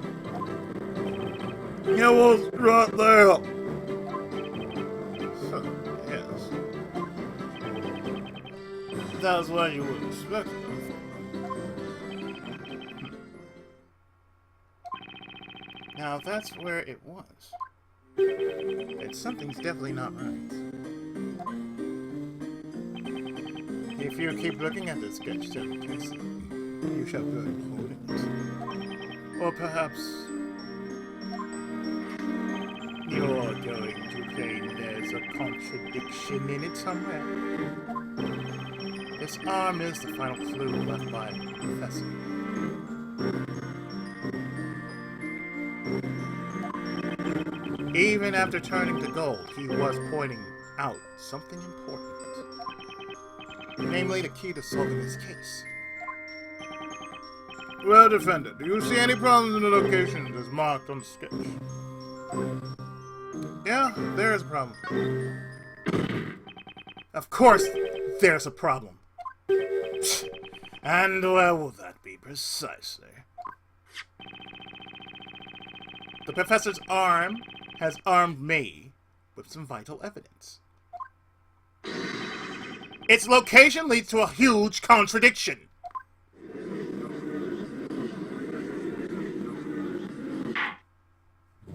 It was right there. Yes. That was what you would expect. Now, if that's where it was, then something's definitely not right. If you keep looking at this sketch, you shall burn holdings. Or perhaps you're going to claim there's a contradiction in it somewhere. This arm is the final clue left by the professor. Even after turning to gold, he was pointing out something important. Namely, the key to solving this case. Well, defendant, do you see any problems in the locations as marked on the sketch? Yeah, there is a problem. Of course, there's a problem. And where will that be precisely? The professor's arm has armed me with some vital evidence. Its location leads to a huge contradiction.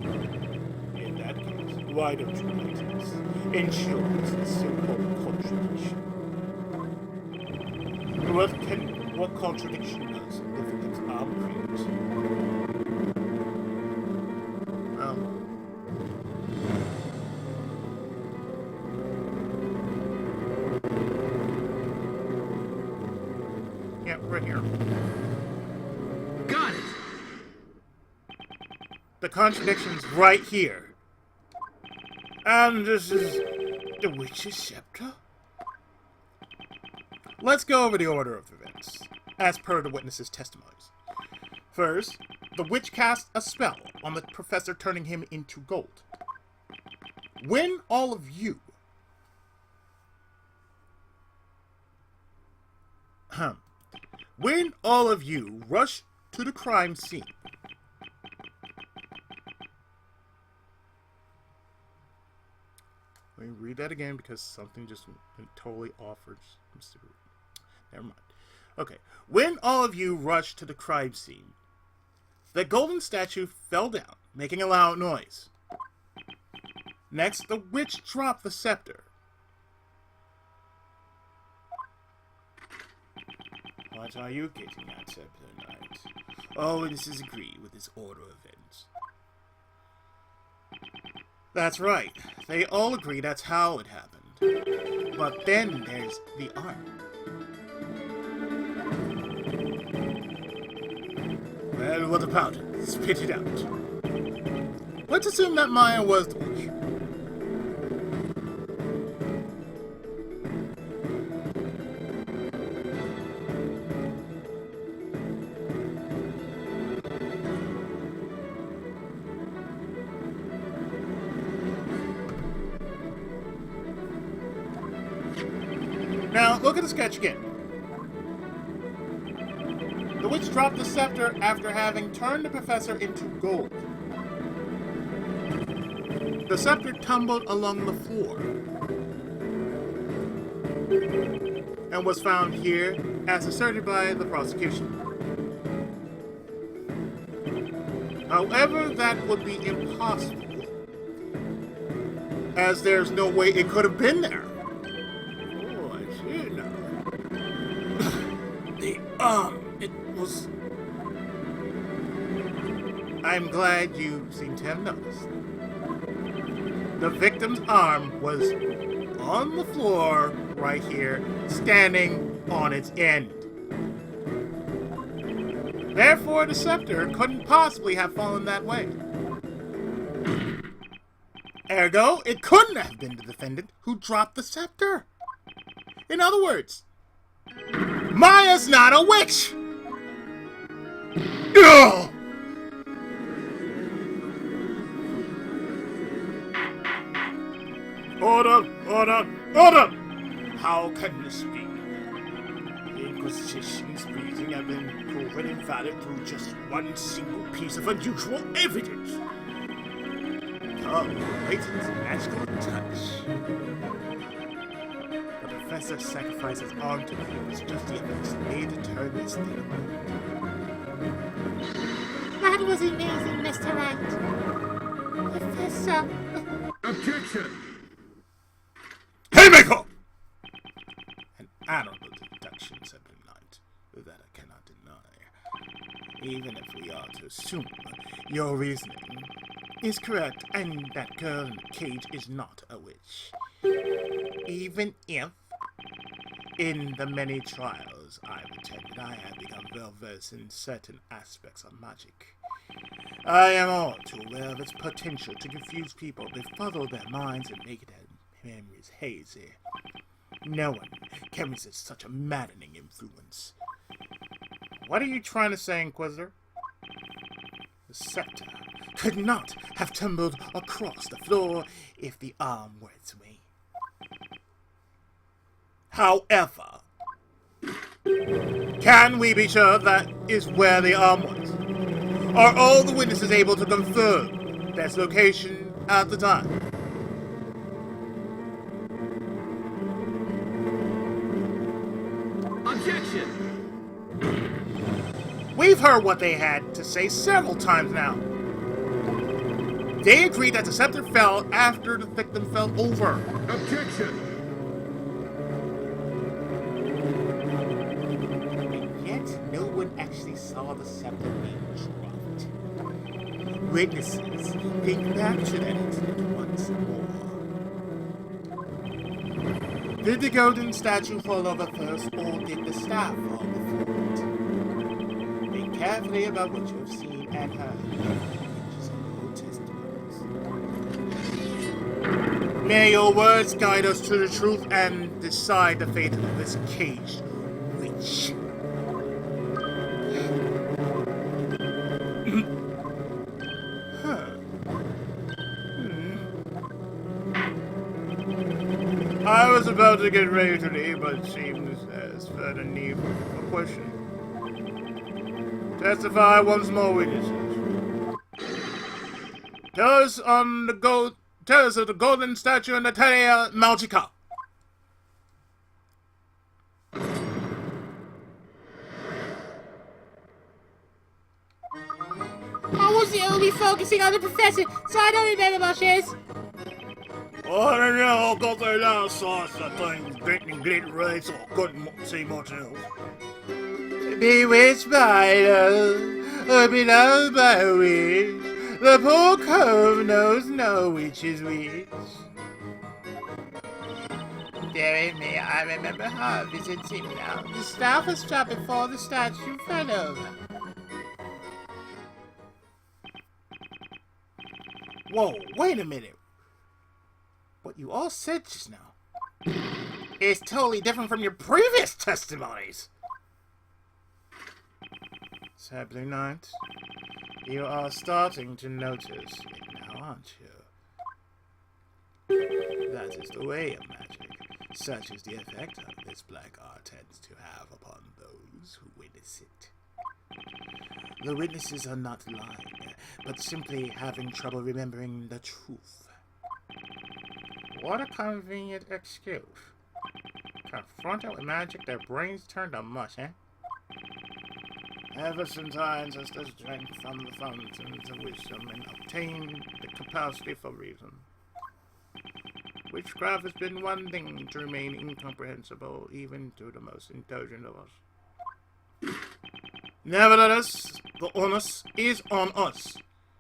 In that case, why don't you let us ensure the so-called contradiction? What contradiction does the victim's arm create? Well, yeah, right here. Got it! The contradiction's right here. And this is the witch's scepter? Let's go over the order of events, as per the witness's testimonies. First, the witch cast a spell on the professor, turning him into gold. When all of you rush to the crime scene, let me read that again because something just went totally off. Never mind. Okay. When all of you rushed to the crime scene, the golden statue fell down, making a loud noise. Next, the witch dropped the scepter. What are you getting at, Scepter Knight? All witnesses agree with this order of events. That's right. They all agree that's how it happened. But then there's the arm. Well, what about it? Spit it out. Let's assume that Maya was the witch. Now, look at the sketch again. The witch dropped the scepter after having turned the professor into gold. The scepter tumbled along the floor and was found here as asserted by the prosecution. However, that would be impossible, as there's no way it could have been there. Oh, I see now. It was... I'm glad you seem to have noticed. The victim's arm was on the floor right here, standing on its end. Therefore, the scepter couldn't possibly have fallen that way. Ergo, it couldn't have been the defendant who dropped the scepter. In other words, Maya's not a witch! Ugh! Order! How can this be? The Inquisition's reasoning have been proven invalid through just one single piece of unusual evidence. Oh, Layton's magical touch. The professor sacrificed his arm to him was just the evidence needed to turn this thing around. That was amazing, Mr. Wright. Professor... Objection! Haymaker! An admirable deduction, Second Knight. That I cannot deny. Even if we are to assume your reasoning is correct and that girl in the cage is not a witch. Even if, in the many trials I've attended, I have become well versed in certain aspects of magic. I am all too aware of its potential to confuse people, befuddle their minds, and make their memories hazy. No one can resist such a maddening influence. What are you trying to say, Inquisitor? The scepter could not have tumbled across the floor if the arm were its way. However, can we be sure that is where the arm was? Are all the witnesses able to confirm their location at the time? Objection! We've heard what they had to say several times now. They agreed that the scepter fell after the victim fell over. Objection! And yet, no one actually saw the scepter being dropped. Witnesses think back to that incident once more. Did the golden statue fall over first, or did the staff fall before it? Think carefully about what you have seen and heard. May your words guide us to the truth and decide the fate of this caged witch. I was about to get ready to leave, but it seems there's further need for questioning. Testify once more, witnesses. Tell us of the golden statue in the Telia Magica. I wasn't only focusing on the professor, so I don't remember much else. I don't know, I got that last sauce, that thing getting glittery, so I couldn't see much else. Bewitched by love, or beloved by a wish, The poor cove knows no which is which. Dear me, I remember her visiting now. The staff was dropped before the statue fell over. Whoa, wait a minute. What you all said just now is totally different from your previous testimonies. Sir Blue Knight, you are starting to notice it now, aren't you? That is the way of magic. Such is the effect of this black art tends to have upon those who witness it. The witnesses are not lying, but simply having trouble remembering the truth. What a convenient excuse. Confronted with magic, their brains turn to mush, eh? Ever since our ancestors drank from the fountains of wisdom and obtained the capacity for reason, witchcraft has been one thing to remain incomprehensible even to the most indulgent of us. Nevertheless, the onus is on us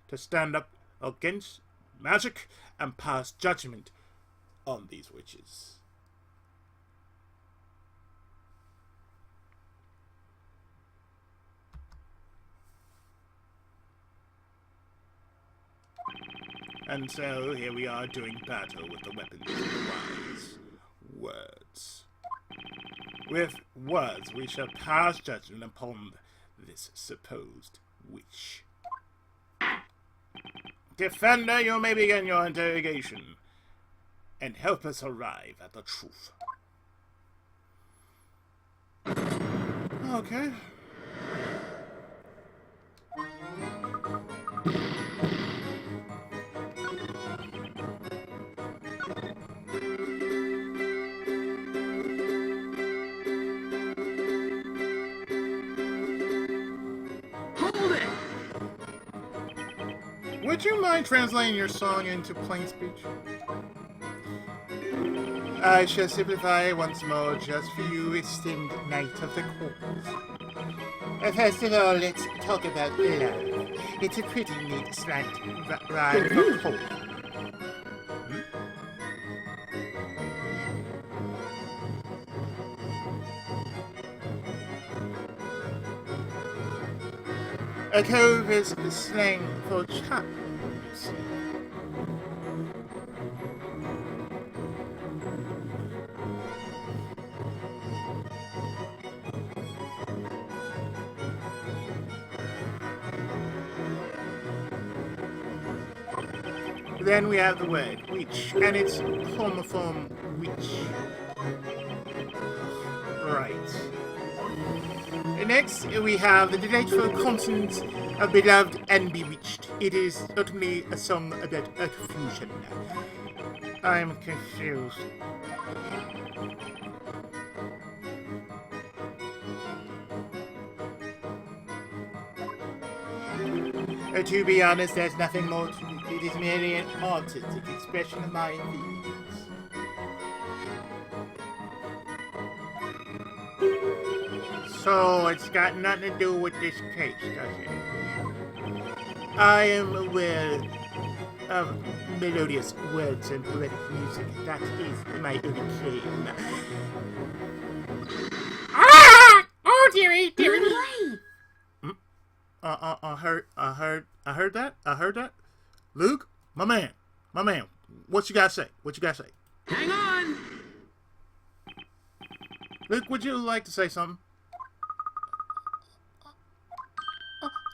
to stand up against magic and pass judgment on these witches. And so, here we are doing battle with the weapons of the wise. Words. With words, we shall pass judgment upon this supposed witch. Defender, you may begin your interrogation, and help us arrive at the truth. Okay. Would you mind translating your song into plain speech? I shall simplify once more just for you, esteemed knight of the court. First of all, let's talk about love. It's a pretty neat slight rhyme for court. A cove is slang for chap, you see. Then we have the word witch, and its homophone witch. Right. Next, we have the delightful consonants of beloved and bewitched. It is certainly a song about a fusion. I'm confused. To be honest, there's nothing more to it. It is merely an artistic expression of my feelings. So it's got nothing to do with this case, does it? I am aware of melodious words and poetic music. That is my only claim. Ah! Oh, dearie, dearie. I heard that. Luke, my man, what you gotta say? Hang on! Luke, would you like to say something?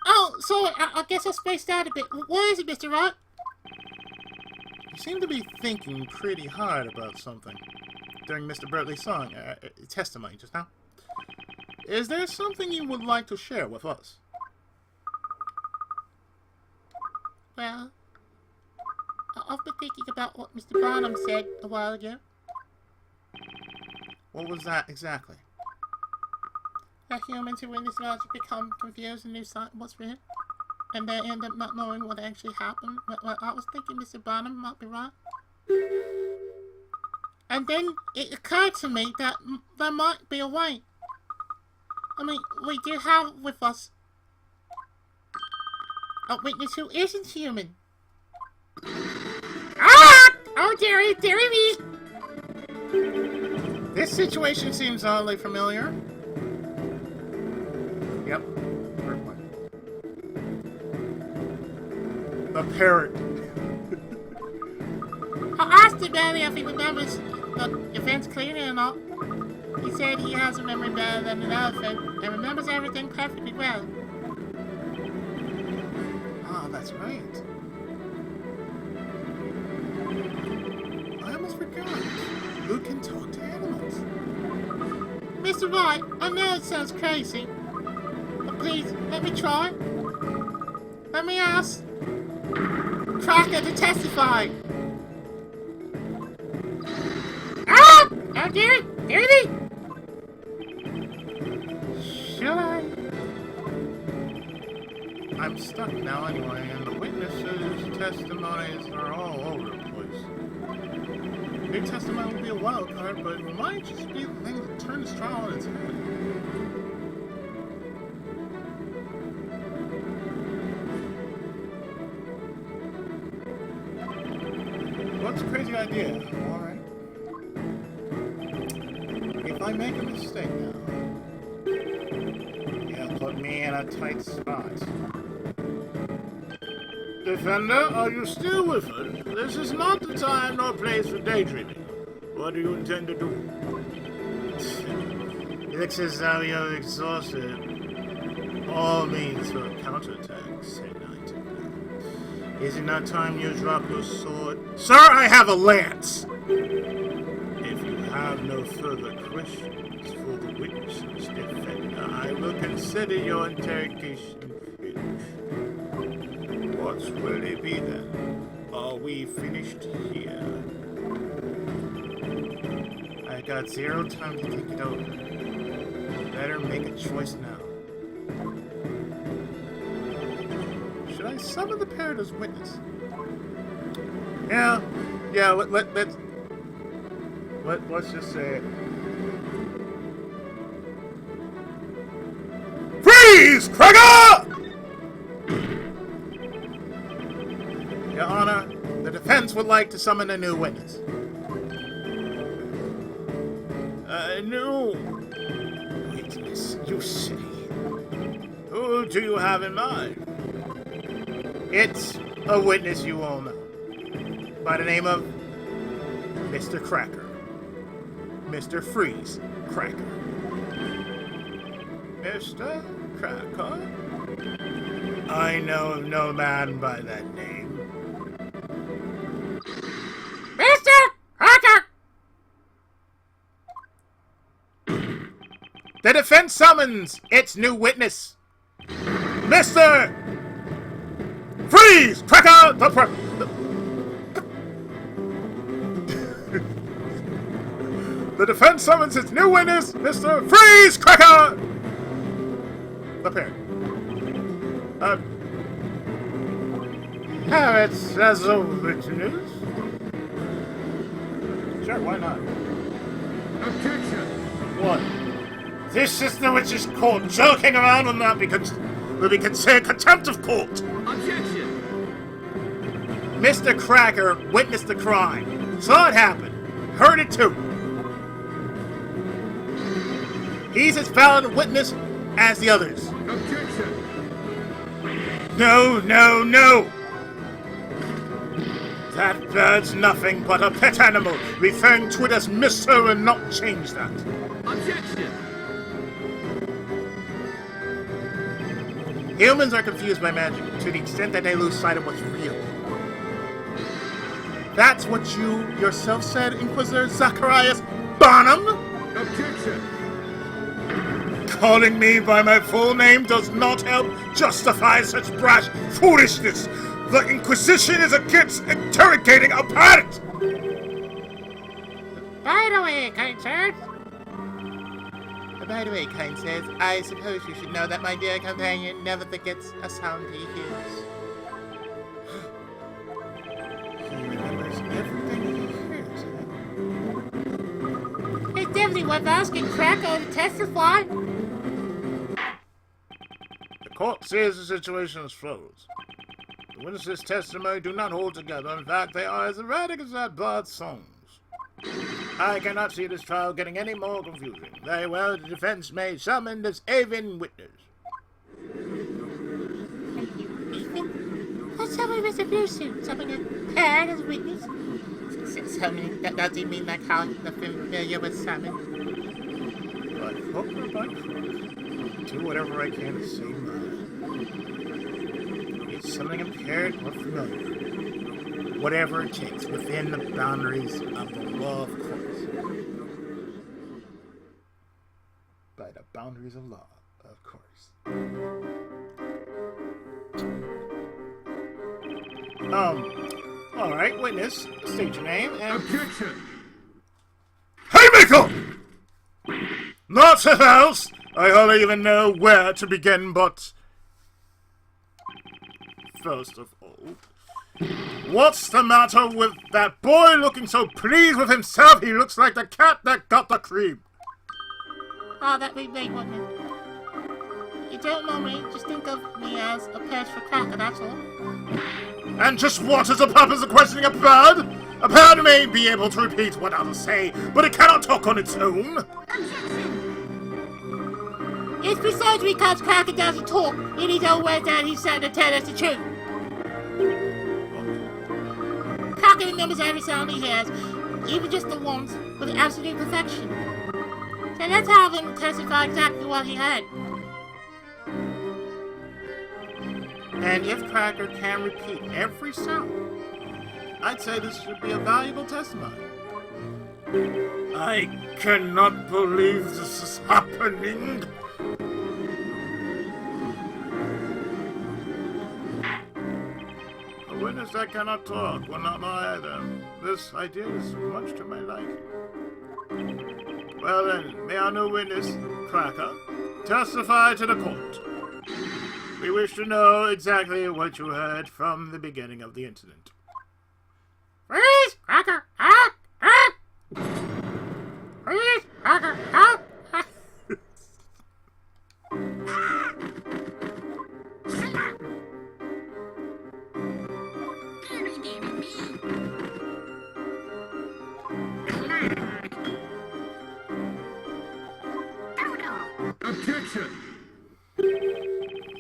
Oh, sorry, I guess I spaced out a bit. What is it, Mr. Wright? You seem to be thinking pretty hard about something during Mr. Bertley's song, testimony just now. Is there something you would like to share with us? Well, I've been thinking about what Mr. Barnum said a while ago. What was that exactly? That humans who witness magic become confused and lose sight of what's real, and they end up not knowing what actually happened. Well, I was thinking Mr. Barnum might be right. And then it occurred to me that there might be a way. I mean, we do have with us a witness who isn't human. Ah! Oh, dearie me! This situation seems oddly familiar. Yep. The parrot. I asked him earlier if he remembers the events clearly or not. He said he has a memory better than an elephant and remembers everything perfectly well. Ah, that's right. I almost forgot. Luke can talk to animals. Mr. Wright, I know it sounds crazy, but please, let me try. Let me ask Cracker to testify. Ah! Oh, dearie me! Should I? I'm stuck now anyway, and the witnesses' testimonies are all over the place. Big testimony will be a wild card, but it might just be the thing that turns this trial on its head. What's a crazy idea? Alright. If I make a mistake now, you'll put me in a tight spot. Defender, are you still with us? This is not the time nor place for daydreaming. What do you intend to do? It looks as though you're exhausted. All means for a counterattack, say Knight. Is it not time you drop your sword? Sir, I have a lance! If you have no further questions for the witnesses, defender, I will consider your interrogation finished. What will it be then? Are we finished here? I got zero time to think it over. Better make a choice now. Should I summon the parrot as witness? Yeah, let's just say it. Freeze, Cracker! Your Honor, the defense would like to summon a new witness. New witness, you say? Who do you have in mind? It's a witness you all know. By the name of Mr. Cracker. Mr. Freeze Cracker. Mr. Cracker? I know of no man by that name. Mr. Cracker! The defense summons its new witness, Mr. Freeze Cracker! The defense summons its new witness, Mr. Freeze Cracker! The parrot. Parrots as a witness? Sure, why not? Objection! What? This is the witch's court. Joking around will not be will be considered contempt of court. Objection! Mr. Cracker witnessed the crime. Saw it happen. Heard it too. He's as valid a witness as the others. Objection! No. That bird's nothing but a pet animal, referring to it as Mr. and not change that. Objection! Humans are confused by magic to the extent that they lose sight of what's real. That's what you yourself said, Inquisitor Zacharias Bonham? Objection! Calling me by my full name does not help justify such brash foolishness. The Inquisition is against interrogating a parrot! By the way, kind sirs, I suppose you should know that my dear companion never forgets a sound he hears. He remembers everything he hears. It's definitely worth asking Cracker to testify. The court sees the situation as follows. The witnesses' testimony do not hold together. In fact, they are as erratic as that bird's songs. I cannot see this trial getting any more confusing. Very well, the defense may summon this Avon witness. What's up with Mr. Brewster? Summoning a pair as witness? Summoning? That doesn't mean like how the familiar with summon. But hook or by crook, do whatever I can to save mine. It's something impaired or familiar. Whatever it takes within the boundaries of the law, of course. By the boundaries of law, of course. Alright, witness, state your name and... Objection! Haymaker! Not the house! I hardly even know where to begin, but... First of all, what's the matter with that boy looking so pleased with himself? He looks like the cat that got the cream. Oh, that would be wasn't it? You don't know me, just think of me as a purse for cracker, that's all. And just what is the purpose of questioning a bird? A bird may be able to repeat what others say, but it cannot talk on its own. It's precisely because Cracker doesn't talk in his own words that he's trying to tell us the truth. Cracker remembers every sound he hears, even just the ones with absolute perfection. So let's have him testify exactly what he heard. And if Cracker can repeat every sound, I'd say this should be a valuable testimony. I cannot believe this is happening. A witness that cannot talk will not lie either. This idea is much to my liking. Well then, may our new witness, Cracker, testify to the court. We wish to know exactly what you heard from the beginning of the incident. Freeze, Cracker, ah, ah! Freeze, Cracker, ah, ah! Objection!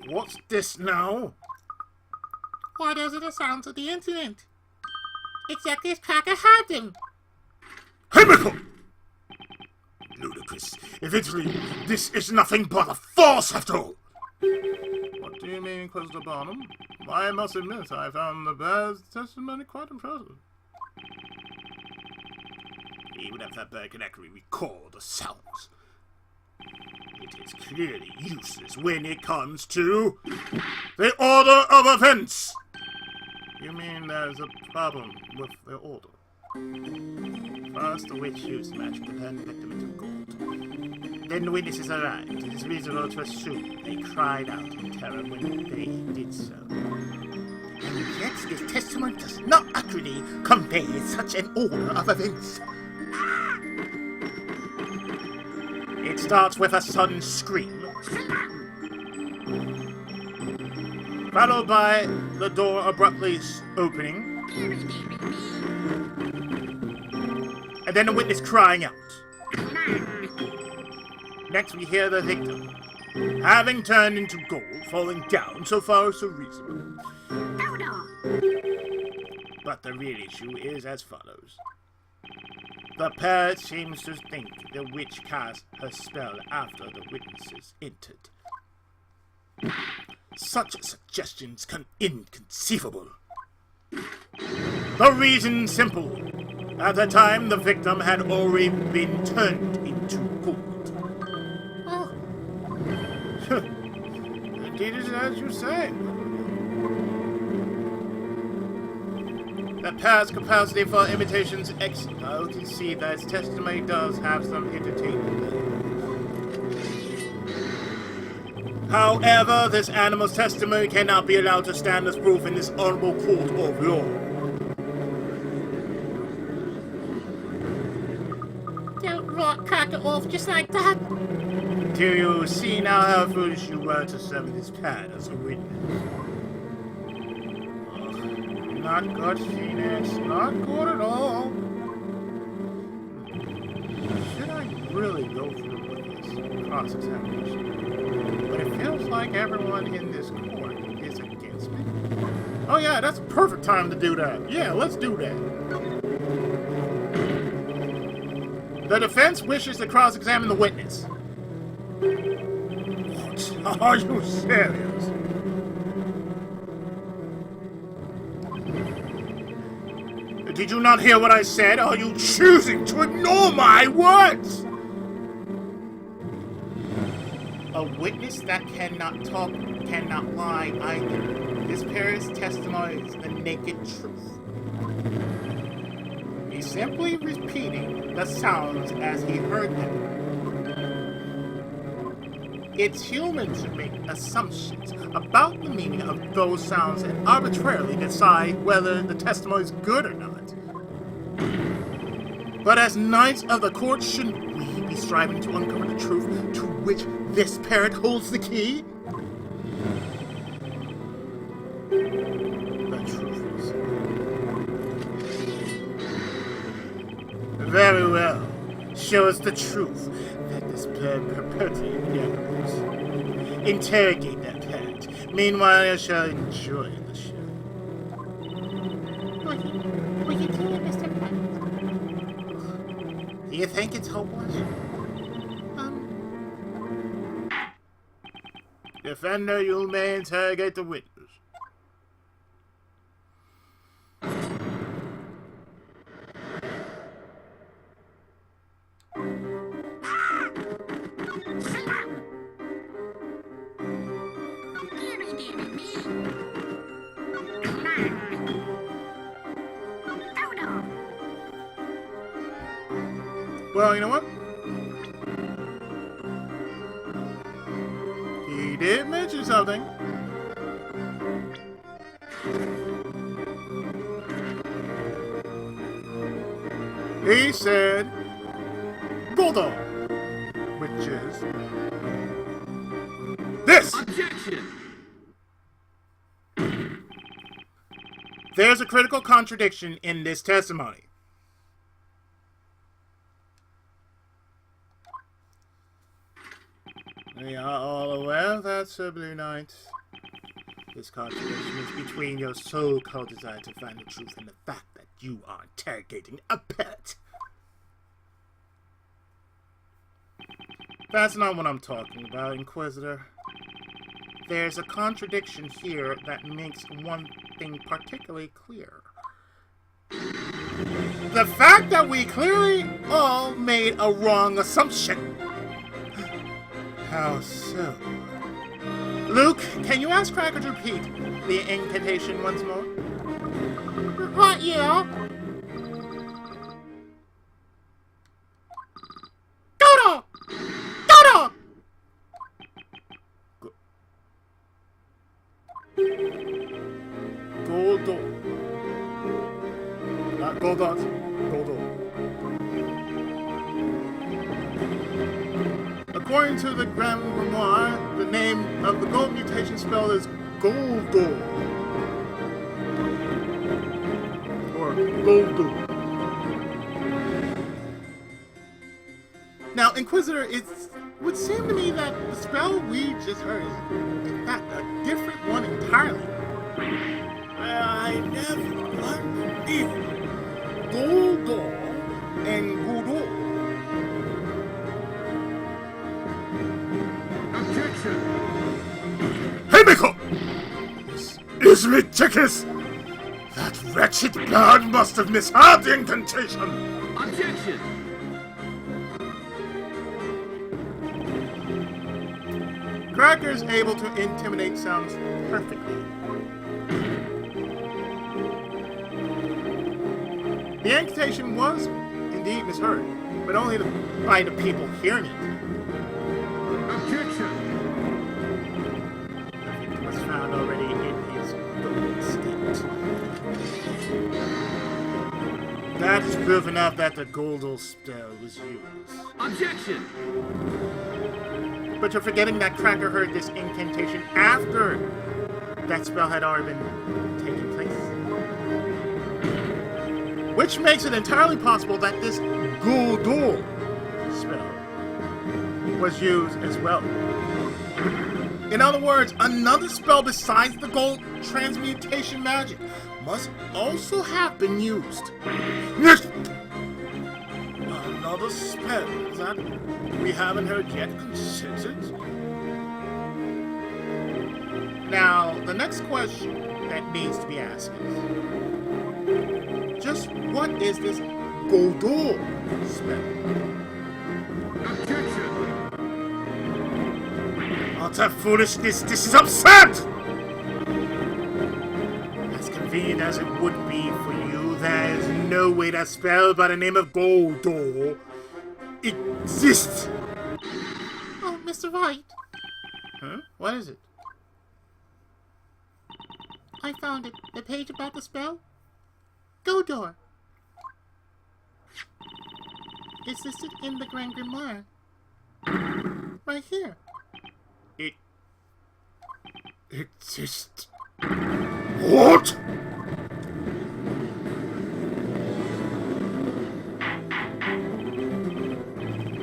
What's this now? Why does it sound to the incident? Exactly as Cracker had them. Haymaker! Ludicrous. Eventually, this is nothing but a farce after all. What do you mean, Inquisitor Barnum? I must admit, I found the bear's testimony quite impressive. Even if that bear can accurately recall the sounds, it is clearly useless when it comes to the order of offense. You mean there's a problem with the order? First, the witch used magic to turn the victim into gold. Then the witnesses arrived. It is reasonable to assume they cried out in terror when they did so. And yet, this testimony does not accurately convey such an order of events. It starts with a sudden scream, followed by the door abruptly opening, and then the witness crying out. Next we hear the victim, having turned into gold, falling down. So far so reasonable. But the real issue is as follows. The pair seems to think the witch cast her spell after the witnesses entered. Such suggestions can inconceivable. The reason simple. At the time, the victim had already been turned into gold. Oh, Indeed, it is as you say. The pair's capacity for imitations is excellent. I can see that its testimony does have some entertainment. However, this animal's testimony cannot be allowed to stand as proof in this honorable court of law. don't rot Cracker off just like that. Do you see now how foolish you were to summon this pad as a witness? not good, Phoenix. Not good at all. Should I really go through with this cross-examination? But it feels like everyone in this court is against me. Oh yeah, that's a perfect time to do that. Yeah, let's do that. The defense wishes to cross-examine the witness. What? Are you serious? Did you not hear what I said? Are you choosing to ignore my words? A witness that cannot talk, cannot lie either. This pair's testimony is the naked truth. He's simply repeating the sounds as he heard them. It's human to make assumptions about the meaning of those sounds and arbitrarily decide whether the testimony is good or not. But as knights of the court, shouldn't we be striving to uncover the truth to which this parrot holds the key? The truth is... Very well. Show us the truth that this bird perpetuated the evidence. Interrogate that parrot. Meanwhile, I shall enjoy the show. Will you do it, Mr. Wright? Do you think it's hopeless? Defender, you may interrogate the witness. Well, you know what? He did mention something. He said, Goldo, which is this. Objection! There's a critical contradiction in this testimony. We are all aware that, Sir Blue Knight, this contradiction is between your so-called desire to find the truth and the fact that you are interrogating a pet. That's not what I'm talking about, Inquisitor. There's a contradiction here that makes one thing particularly clear. The fact that we clearly all made a wrong assumption. How so? Luke, can you ask Cracker to repeat the incantation once more? Right, yeah. Dodo! Dodo! Goldo. Not Goldot. Goldo. According to the Grand Grimoire, the name of the gold mutation spell is Goldo. Or Goldo. Now, Inquisitor, it would seem to me that the spell we just heard is, in fact, a different one entirely. I never understood Goldo and Goldo. Hey, Miko! This is ridiculous! That wretched bird must have misheard the incantation! Objection! Cracker's able to intimidate sounds perfectly. The incantation was indeed misheard, but only by the people hearing it. Objection! It was found already in his golden state. That is proof enough that the Goldel spell was used. Objection! But you're forgetting that Cracker heard this incantation after that spell had already been taking place. which makes it entirely possible that this Guldur spell was used as well. In other words, another spell besides the gold transmutation magic must also have been used. Another spell that we haven't heard yet considered? Now, the next question that needs to be asked is, just what is this Guldur spell? Objection! Utter foolishness, this is absurd! As convenient as it would be for you, there is no way that spell by the name of Guldur exists. Oh, Mr. Wright, Huh? What is it? I found it. The page about the spell. Guldur. It's listed in the Grand Grimoire. Right here. It exists. What?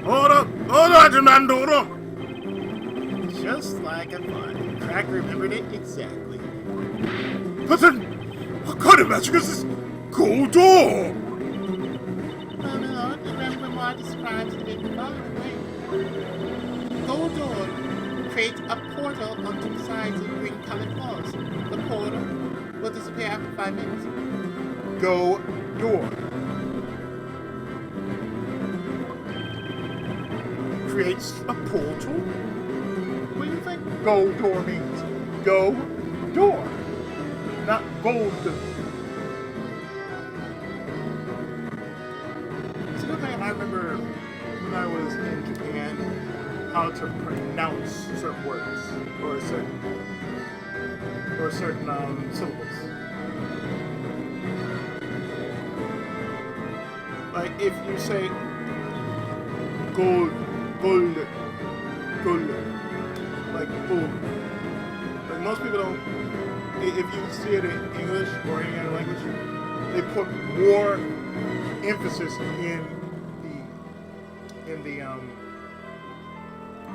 Hold on, demand order. Just like a fine. Crack remembered it exactly. But then, what kind of magic is this Guldur? Oh, no, the Grand Grimoire describes it in the following way. Guldur creates a portal on two sides of green-colored walls. The portal will disappear after 5 minutes. Go door. Creates a portal? What do you think go door means? Go door. Not gold. It's a good thing I remember when I was in Japan how to pronounce certain words or certain syllables. Like if you say gold, like gold. Like most people don't. If you see it in English or any other language, they put more emphasis in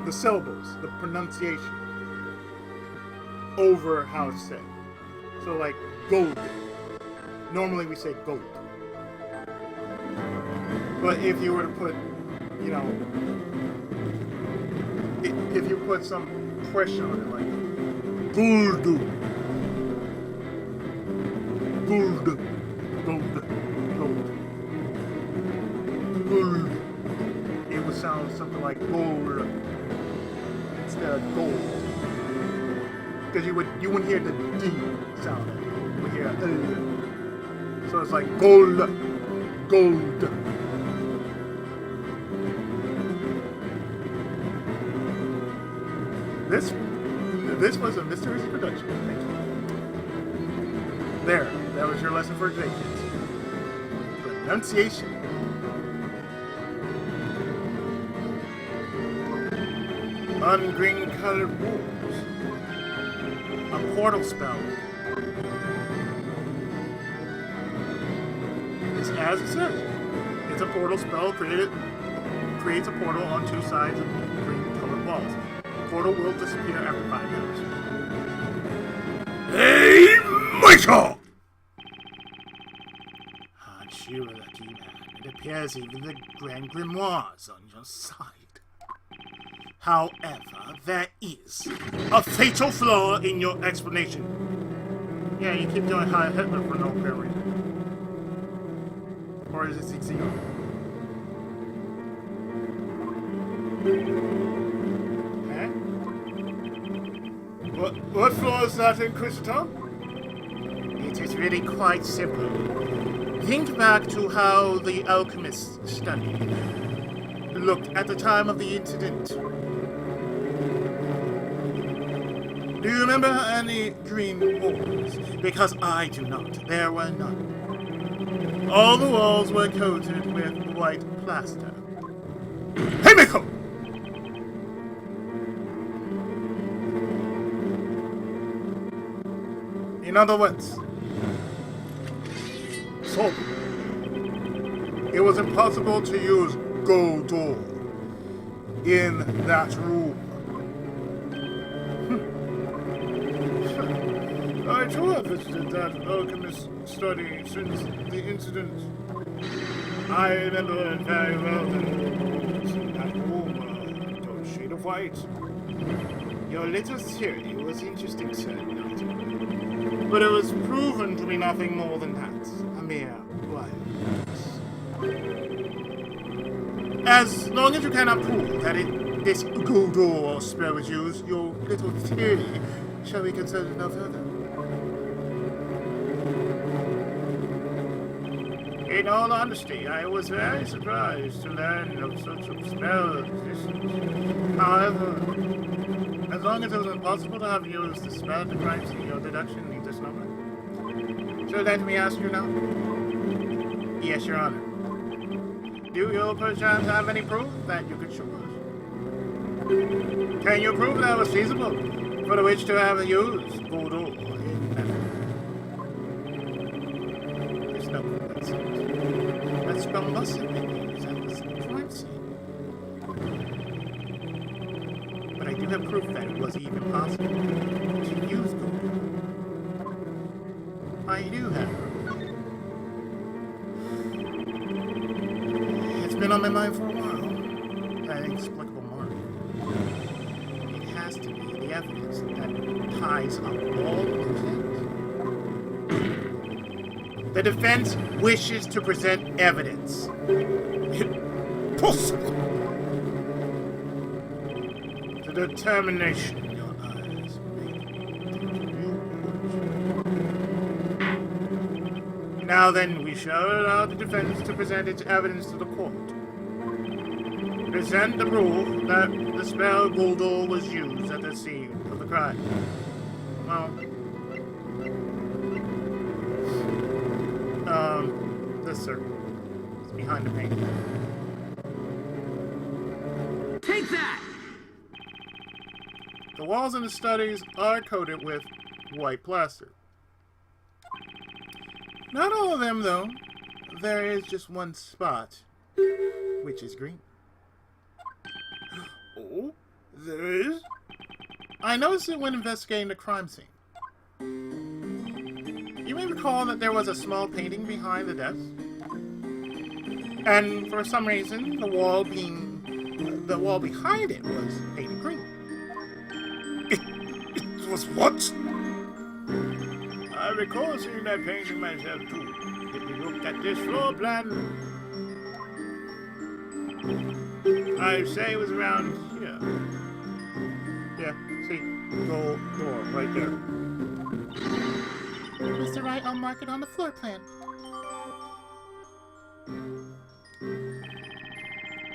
the syllables, the pronunciation, over how to say it. So like gold. Normally we say gold. But if you were to put, you know, if you put some pressure on it, like gold, it would sound something like gold instead of gold. Because you wouldn't hear the D sound. You would hear so it's like gold. This was a Mysteries production. Thank you. There, that was your lesson for today, kids. Pronunciation. On green colored walls. A portal spell. It's as it says. It's a portal spell creates a portal on two sides of green colored walls. The portal will disappear after 5 minutes. Hey, Michael! Aren't you a lucky man? It appears even the Grand Grimoire's on your side. However, there is a fatal flaw in your explanation. Yeah, you keep doing Heil Hitler for no apparent reason. Or is it zero? Huh? What flaw is that in Christendom? It is really quite simple. Think back to how the alchemists studied. Looked at the time of the incident. Do you remember any green walls? Because I do not. There were none. All the walls were coated with white plaster. Hey, Michael! In other words, so it was impossible to use Goldor in that room. I too have visited that alchemist study since the incident. I remember it very well that room, dark shade of white. Your little theory was interesting, sir, Knight. But it was proven to be nothing more than that, a mere wild. As long as you cannot prove that this Goldor spell was used, your little theory shall be considered no further. In all honesty, I was very surprised to learn of such a spell existence. However, as long as it was impossible to have used the spell to grant your deduction in this number. So let me ask you now. Yes, Your Honor. Do you perchance have any proof that you could show us? Can you prove that it was feasible for the witch to have used Goldor in that? There's no proof that seems. That spell must have been used at this crime scene. But I do have proof that it was even possible to use Goldor. I do have proof. It's been on my mind for a while. That inexplicable mark. It has to be the evidence that ties up all of those things. The defense wishes to present evidence. Impossible! The determination in your eyes make. Now then, we shall allow the defense to present its evidence to the court. Present the proof that the spell Goldor was used at the scene of the crime. Well, this, sir. It's behind the painting. Take that! The walls in the studies are coated with white plaster. Not all of them, though. There is just one spot, which is green. Oh, there is? I noticed it when investigating the crime scene. You may recall that there was a small painting behind the desk. And for some reason, the wall behind it was painted green. It was what? I recall seeing that painting myself too. If we looked at this floor plan, I'd say it was around here. Yeah, see, gold door right there. Mr. Wright, I'll mark it on the floor plan.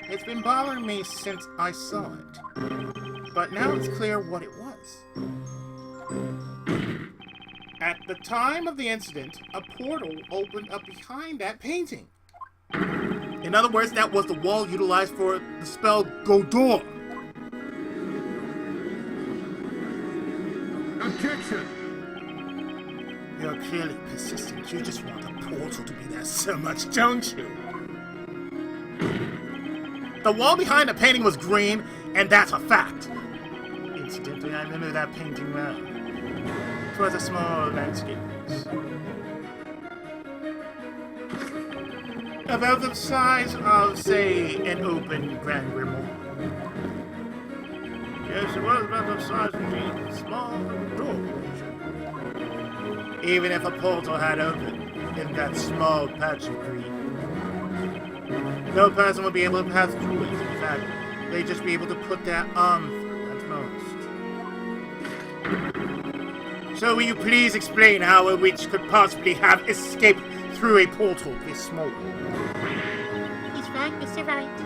It's been bothering me since I saw it. But now it's clear what it was. At the time of the incident, a portal opened up behind that painting. In other words, that was the wall utilized for the spell Goldor. Objection! You're clearly persistent. You just want the portal to be there so much, don't you? The wall behind the painting was green, and that's a fact. Incidentally, I remember that painting well. It was a small landscape piece. About the size of, say, an open Grand Grimoire. Yes, it was about the size of the small door. Even if a portal had opened in that small patch of green, no person would be able to pass through it. In fact, they'd just be able to put their arm through at most. So will you please explain how a witch could possibly have escaped through a portal this small? He's right, Mr. Wright.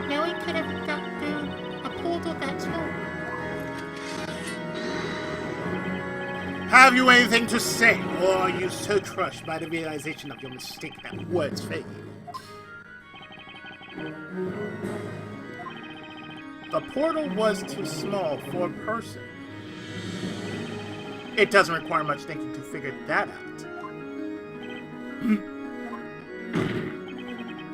No one could have got through a portal that small. Have you anything to say, or are you so crushed by the realization of your mistake that words fail you? The portal was too small for a person. It doesn't require much thinking to figure that out.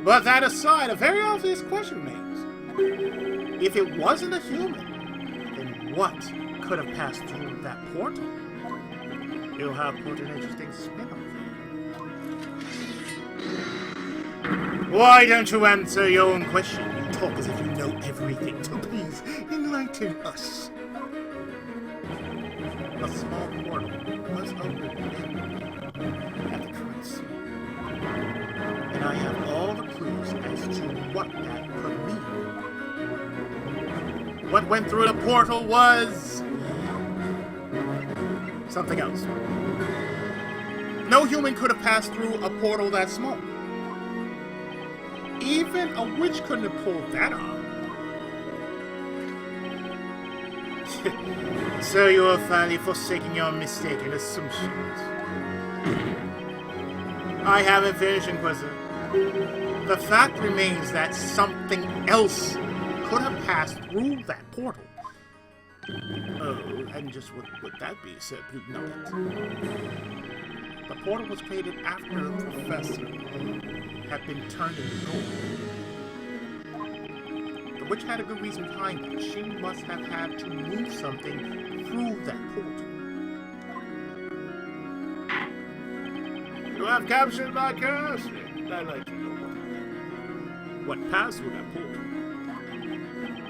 But that aside, a very obvious question remains. If it wasn't a human, then what could have passed through that portal? You'll have put an interesting spin on it. Why don't you answer your own question? You talk as if you know everything, so please enlighten us. A small portal was opened at the crime scene. And I have all the clues as to what that could mean. What went through the portal was something else. No human could have passed through a portal that small. Even a witch couldn't have pulled that off. So you are finally forsaking your mistaken assumptions. I haven't finished, Inquisitor. The fact remains that something else could have passed through that portal. Oh, and just what would that be, Sir Blue Nugget? The portal was created after the professor had been turned into gold. The witch had a good reason behind that. She must have had to move something through that portal. You have captured my curiosity. I'd like to know what passed through that portal.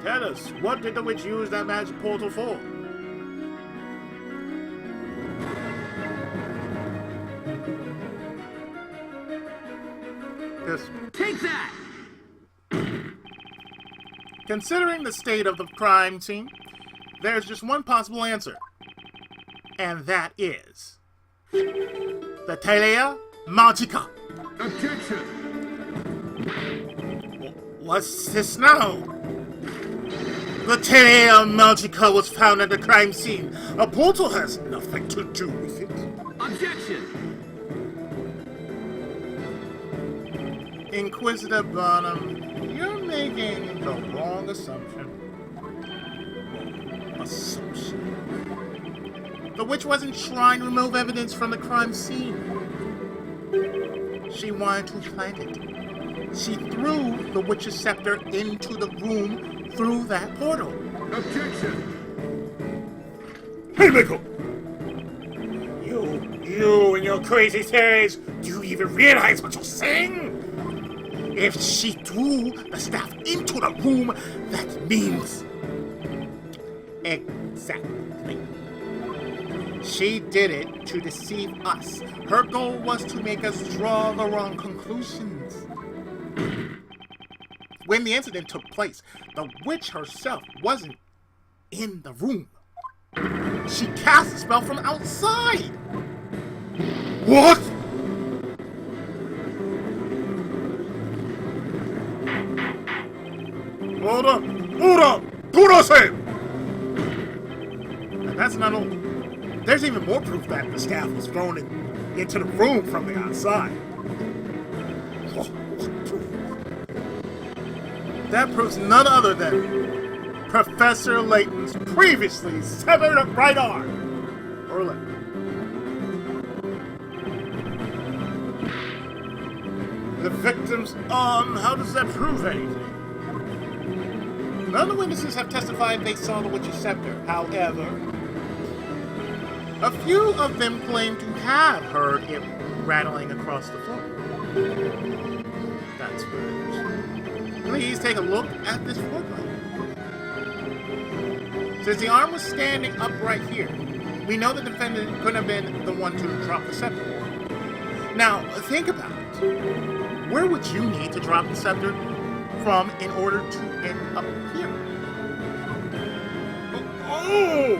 Tell us, what did the witch use that magic portal for? Yes. Take that! Considering the state of the crime scene, there's just one possible answer. And that is the Telea Magica. Objection! What's this now? The Telea Magica was found at the crime scene. A portal has nothing to do with it. Objection! Inquisitor Barnum, you're making the wrong assumption. Assumption? The witch wasn't trying to remove evidence from the crime scene. She wanted to plant it. She threw the witch's scepter into the room through that portal. Objection! Hey, Michael! You and your crazy theories, do you even realize what you're saying? If she threw the staff into the room, that means... Exactly. She did it to deceive us. Her goal was to make us draw the wrong conclusions. When the incident took place, the witch herself wasn't in the room. She cast a spell from outside. What? Hold up! Hold up! Kurose! And that's not all. There's even more proof that the staff was thrown into the room from the outside. That proves none other than Professor Layton's previously severed right arm. Or leg. The victim's arm, how does that prove anything? None of the witnesses have testified they saw the witch's scepter. However, a few of them claim to have heard it rattling across the floor. That's good. Please take a look at this floor plan. Since the arm was standing upright here, we know the defendant couldn't have been the one to drop the scepter. Now, think about it. Where would you need to drop the scepter from in order to end up here? Oh!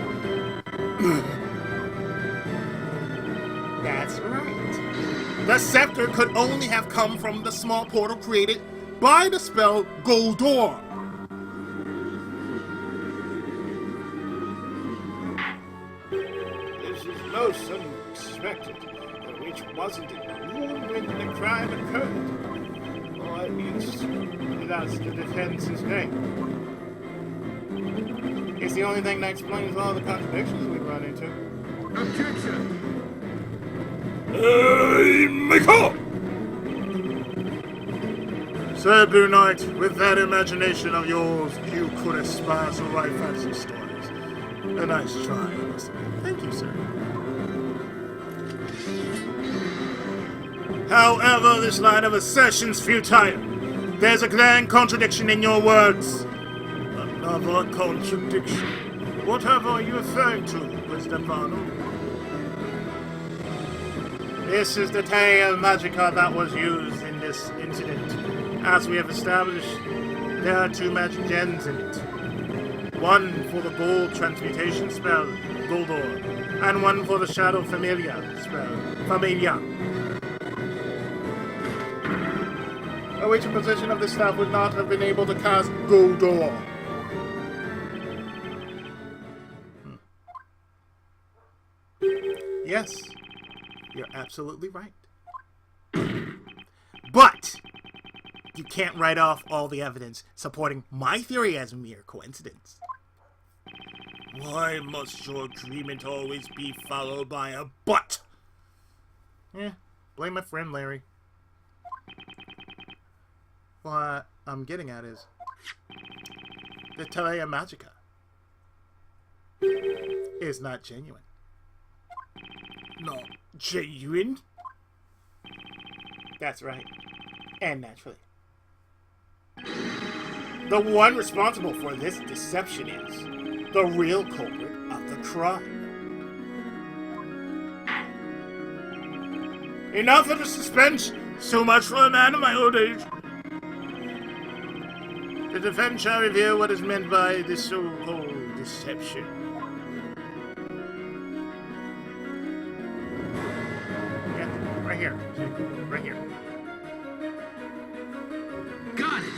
That's right. The scepter could only have come from the small portal created by the spell Goldor. This is most unexpected. The witch wasn't in the room when the crime occurred. Or at least, that's the defense's name. It's the only thing that explains all the contradictions we run into. Objection! Michael! So, Blue Knight, with that imagination of yours, you could aspire to write fantasy stories. A nice try, I must admit. Thank you, sir. However, this line of assertion's futile. There's a glaring contradiction in your words. Another contradiction. Whatever are you referring to, Wisdom Varnum? This is the tale magica that was used in this incident. As we have established, there are 2 magic gems in it. One for the gold transmutation spell, Goldor, and one for the shadow familia spell, Familia. A witch in possession of this staff would not have been able to cast Goldor. Yes, you're absolutely right. But you can't write off all the evidence supporting my theory as mere coincidence. Why must your agreement always be followed by a but? Blame my friend Larry. What I'm getting at is the Telea Magica is not genuine. Not genuine? That's right. And naturally. The one responsible for this deception is the real culprit of the crime. Enough of the suspense! So much for a man of my old age. The defense shall reveal what is meant by this so-called deception. Yeah, right here. Right here. Got it!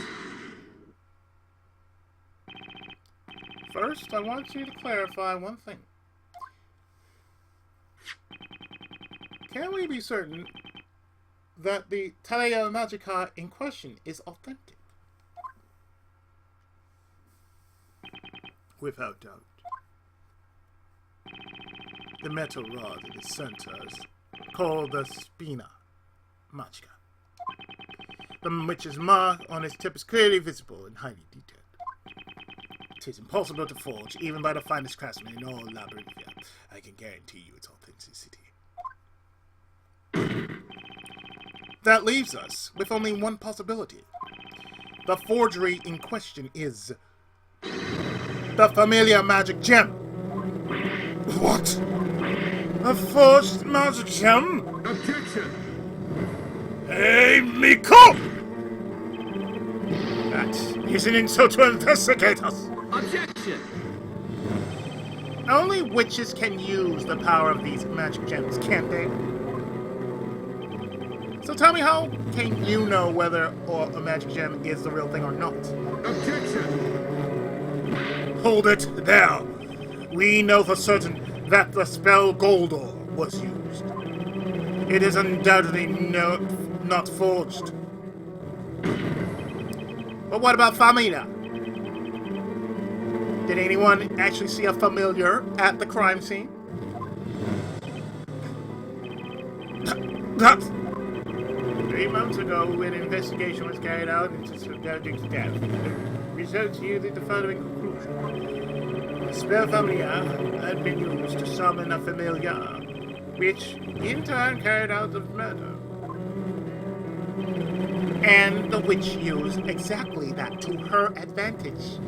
First, I want you to clarify one thing. Can we be certain that the Telea Magica in question is authentic? Without doubt. The metal rod in the center is called the Spina Magica. The witch's mark on its tip is clearly visible and highly detailed. It is impossible to forge, even by the finest craftsman in all Labyrinthia. I can guarantee you its authenticity. That leaves us with only one possibility. The forgery in question is the Familia Magic Gem. What? A forged magic gem? Objection! Hey, Miko! That is an insult to investigators. Objection! Only witches can use the power of these magic gems, can't they? So tell me, how can you know whether a magic gem is the real thing or not? Objection! Hold it there. We know for certain that the spell Goldor was used. It is undoubtedly not forged. But what about Familia? Did anyone actually see a familiar at the crime scene? That 3 months ago, an investigation was carried out into subject's death. The results yielded the following conclusion. The spell Familia had been used to summon a familiar, which in turn carried out the murder. And the witch used exactly that to her advantage.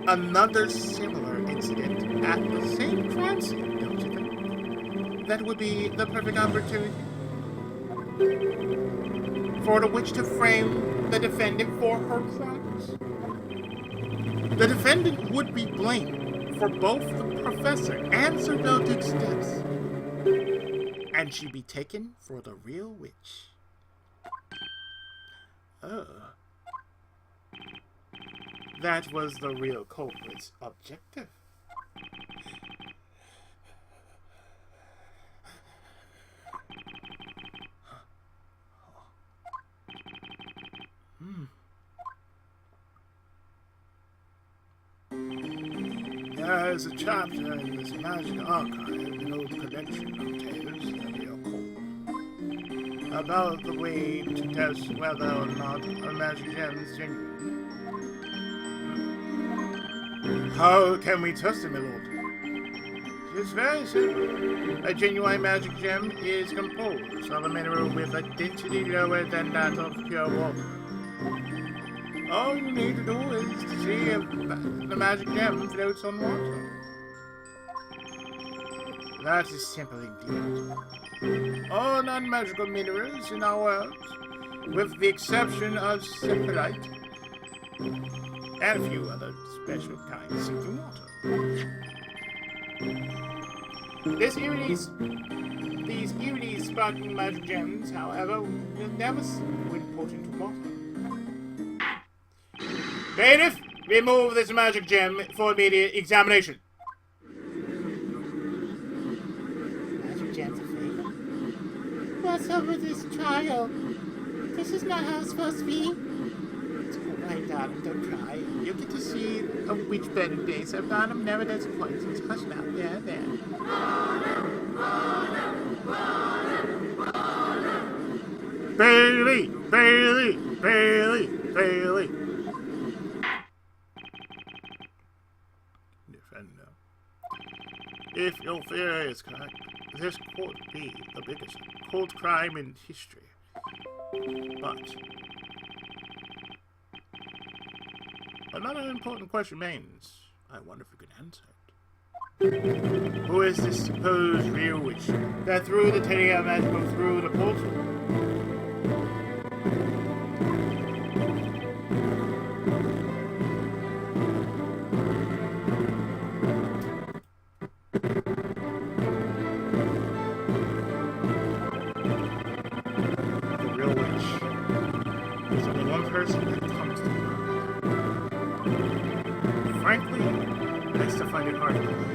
Another similar incident at the same crime scene, don't you think? That would be the perfect opportunity for the witch to frame the defendant for her crimes. The defendant would be blamed for both the professor and Sir Belduke's deaths, and she'd be taken for the real witch. Oh. That was the real culprit's objective. There is a chapter in this magic archive, an old collection of tales of the occult. about the way to test whether or not a magic gem is genuine. How can we test it, my lord? It's very simple. A genuine magic gem is composed of a mineral with a density lower than that of pure water. All you need to do is to see if the magic gem floats on water. That is simple indeed. All non-magical minerals in our world, with the exception of Espella and a few other special kinds, sink in water. These eerily sparkling magic gems, however, will never sink when put into water. Bailiff, remove this magic gem for immediate examination. Magic gems are fake. What's up with this trial? This is not how it's supposed to be. It's all right, darling, don't cry. You'll get to see a witch burning day, so Barnum never disappoints. Hush now, there. Bailey! Defender. If your theory is correct, this could be the biggest cold crime in history. But another important question remains. I wonder if we can answer it. Who is this supposed real witch that threw the teddy bear magical through the portal? The real witch. There's only one person that comes to mind. Frankly, I still find it hard to believe.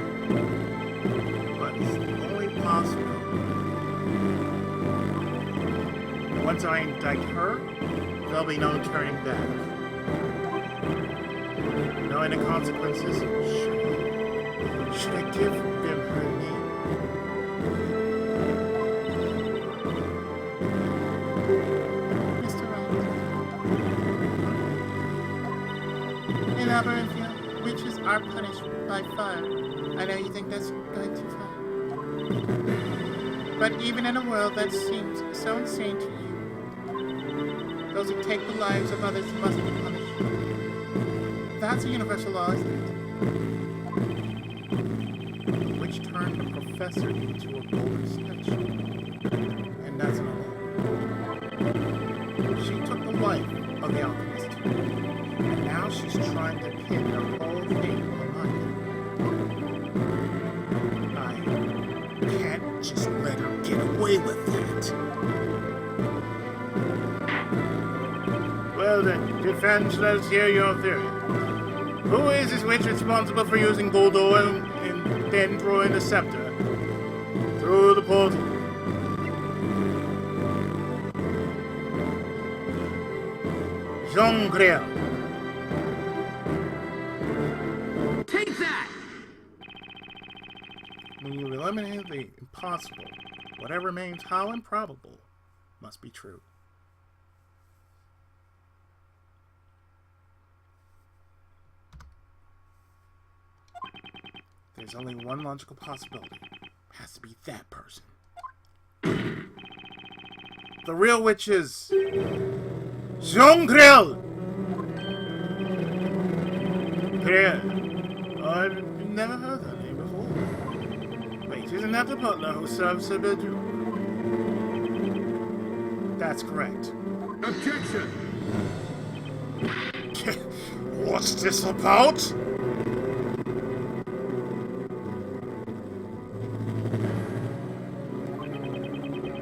But it's only possible. Once I indict her, there'll be no turning back. Knowing the consequences, should I give them her name? Mr. Wright. In Aberynthia, witches are punished by fire. I know you think that's going too far. But even in a world that seems so insane to you, those who take the lives of others must be punished. That's a universal law, isn't it? Which turned the professor into a golden snitch. And that's not all. She took the life of the alchemist. And now she's trying to pin her whole thing on mine. I can't just let her get away with that. Well then, defense, let's hear your theory. Who is this witch responsible for using gold oil and then throwing the scepter through the portal? Jean Griel. Take that! When you eliminate the impossible, whatever remains, how improbable, must be true. There's only one logical possibility. It has to be that person. The real witch is Jean Griel. Griel. I've never heard that name before. Wait, isn't that the butler who serves the bedroom? That's correct. Objection! What's this about?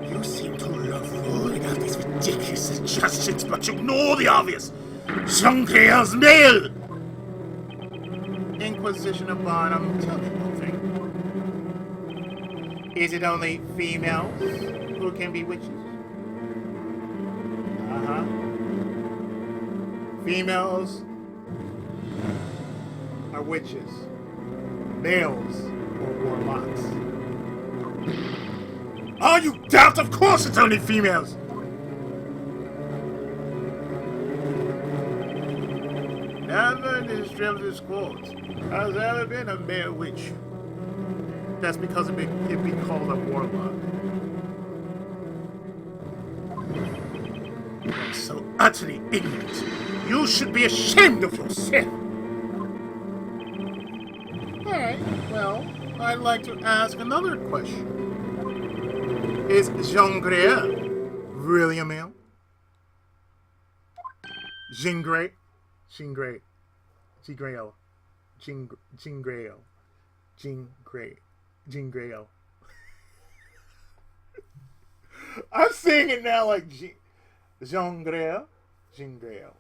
You seem to love rolling out these ridiculous suggestions, but you ignore the obvious. Jean Griel's male! Inquisition of Barnum, tell me one thing. Is it only females who can be witches? Uh-huh. Females are witches. Males are warlocks. Oh, you doubt! Of course it's only females! history of this court has ever been a mere witch. That's because it'd be called a warlock. You're so utterly ignorant. You should be ashamed of yourself. Alright, well, I'd like to ask another question. Is Jean Grey really a male? Jean Grey? Jean Grey. Jean Grayo. Jean Grayo. Jean Grey. Jean Grayo. I'm saying it now like Jean Grey. Jean Grayo.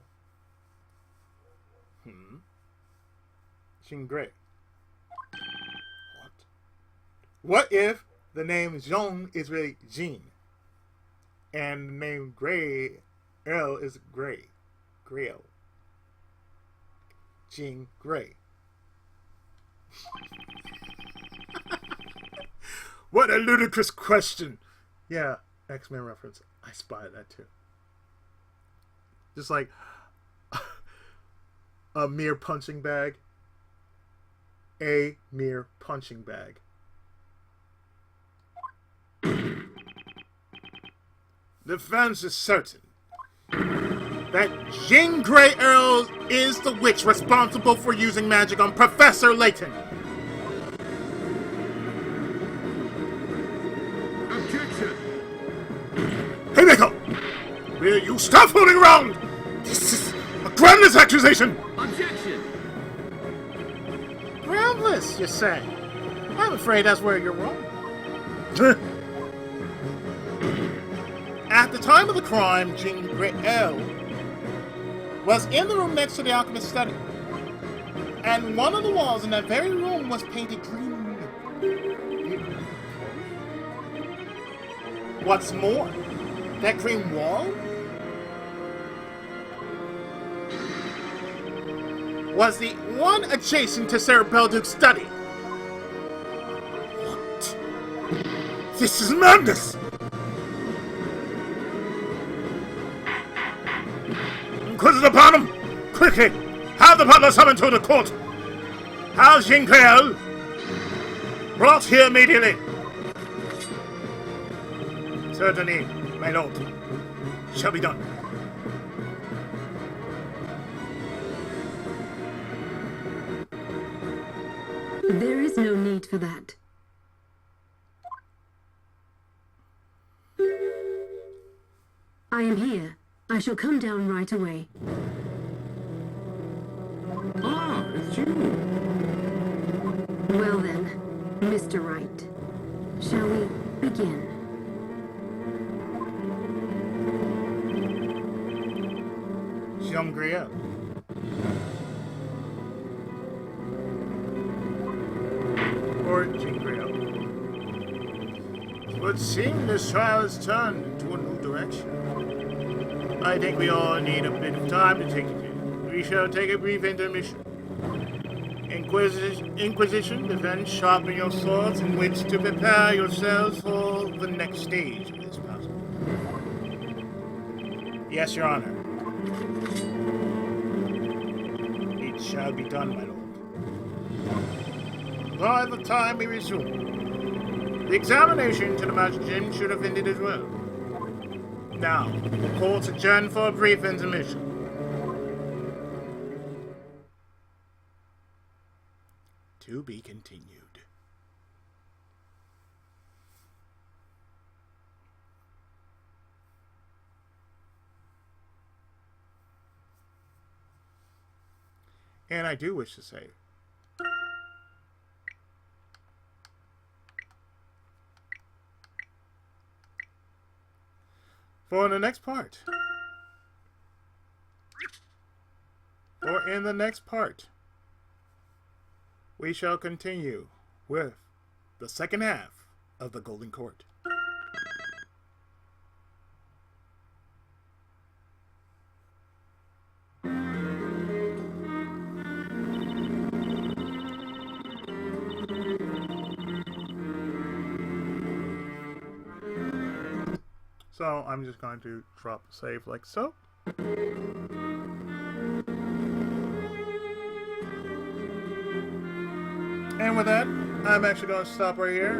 Jean Grey. What if the name Jean is really Jean? And the name Grey L is Grey. Grayo. Jean Grey. What a ludicrous question. Yeah, X-Men reference. I spy that too. Just like a mere punching bag. A mere punching bag. The defense is certain that Jean Grey Earl is the witch responsible for using magic on Professor Layton. Objection! Hey, Nico! Will you stop fooling around? This is a groundless accusation! Objection! Groundless, you say? I'm afraid that's where you're wrong. At the time of the crime, Jean Grey L was in the room next to the alchemist's study. And one of the walls in that very room was painted green. What's more, that green wall was the one adjacent to Sarah Belduke's study. What? This is madness! Inquisitor Barnum, quickly, have the butler summoned to the court. Have Jean Grey brought here immediately. Certainly, my lord. Shall be done. There is no need for that. I am here. I shall come down right away. Ah, it's you. Well then, Mr. Wright, shall we begin? Jean Grey. Or Jean Grey. It would seem this trial has turned into a new direction. I think we all need a bit of time to take it in. We shall take a brief intermission. Inquisition, defense, sharpen your swords in which to prepare yourselves for the next stage of this puzzle. Yes, Your Honor. It shall be done, my lord. By the time we resume, the examination to the Magic Gym should have ended as well. Now, the court's adjourned for a brief intermission. To be continued. And I do wish to say, for in the next part, we shall continue with the second half of the Golden Court. So I'm just going to drop save like so. And with that, I'm actually going to stop right here.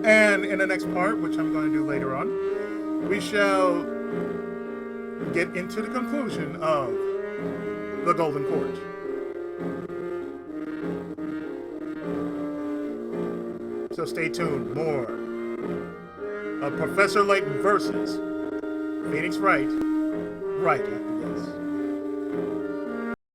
And in the next part, which I'm going to do later on, we shall get into the conclusion of the Golden Court. So stay tuned. More of Professor Layton versus Phoenix Wright right after this.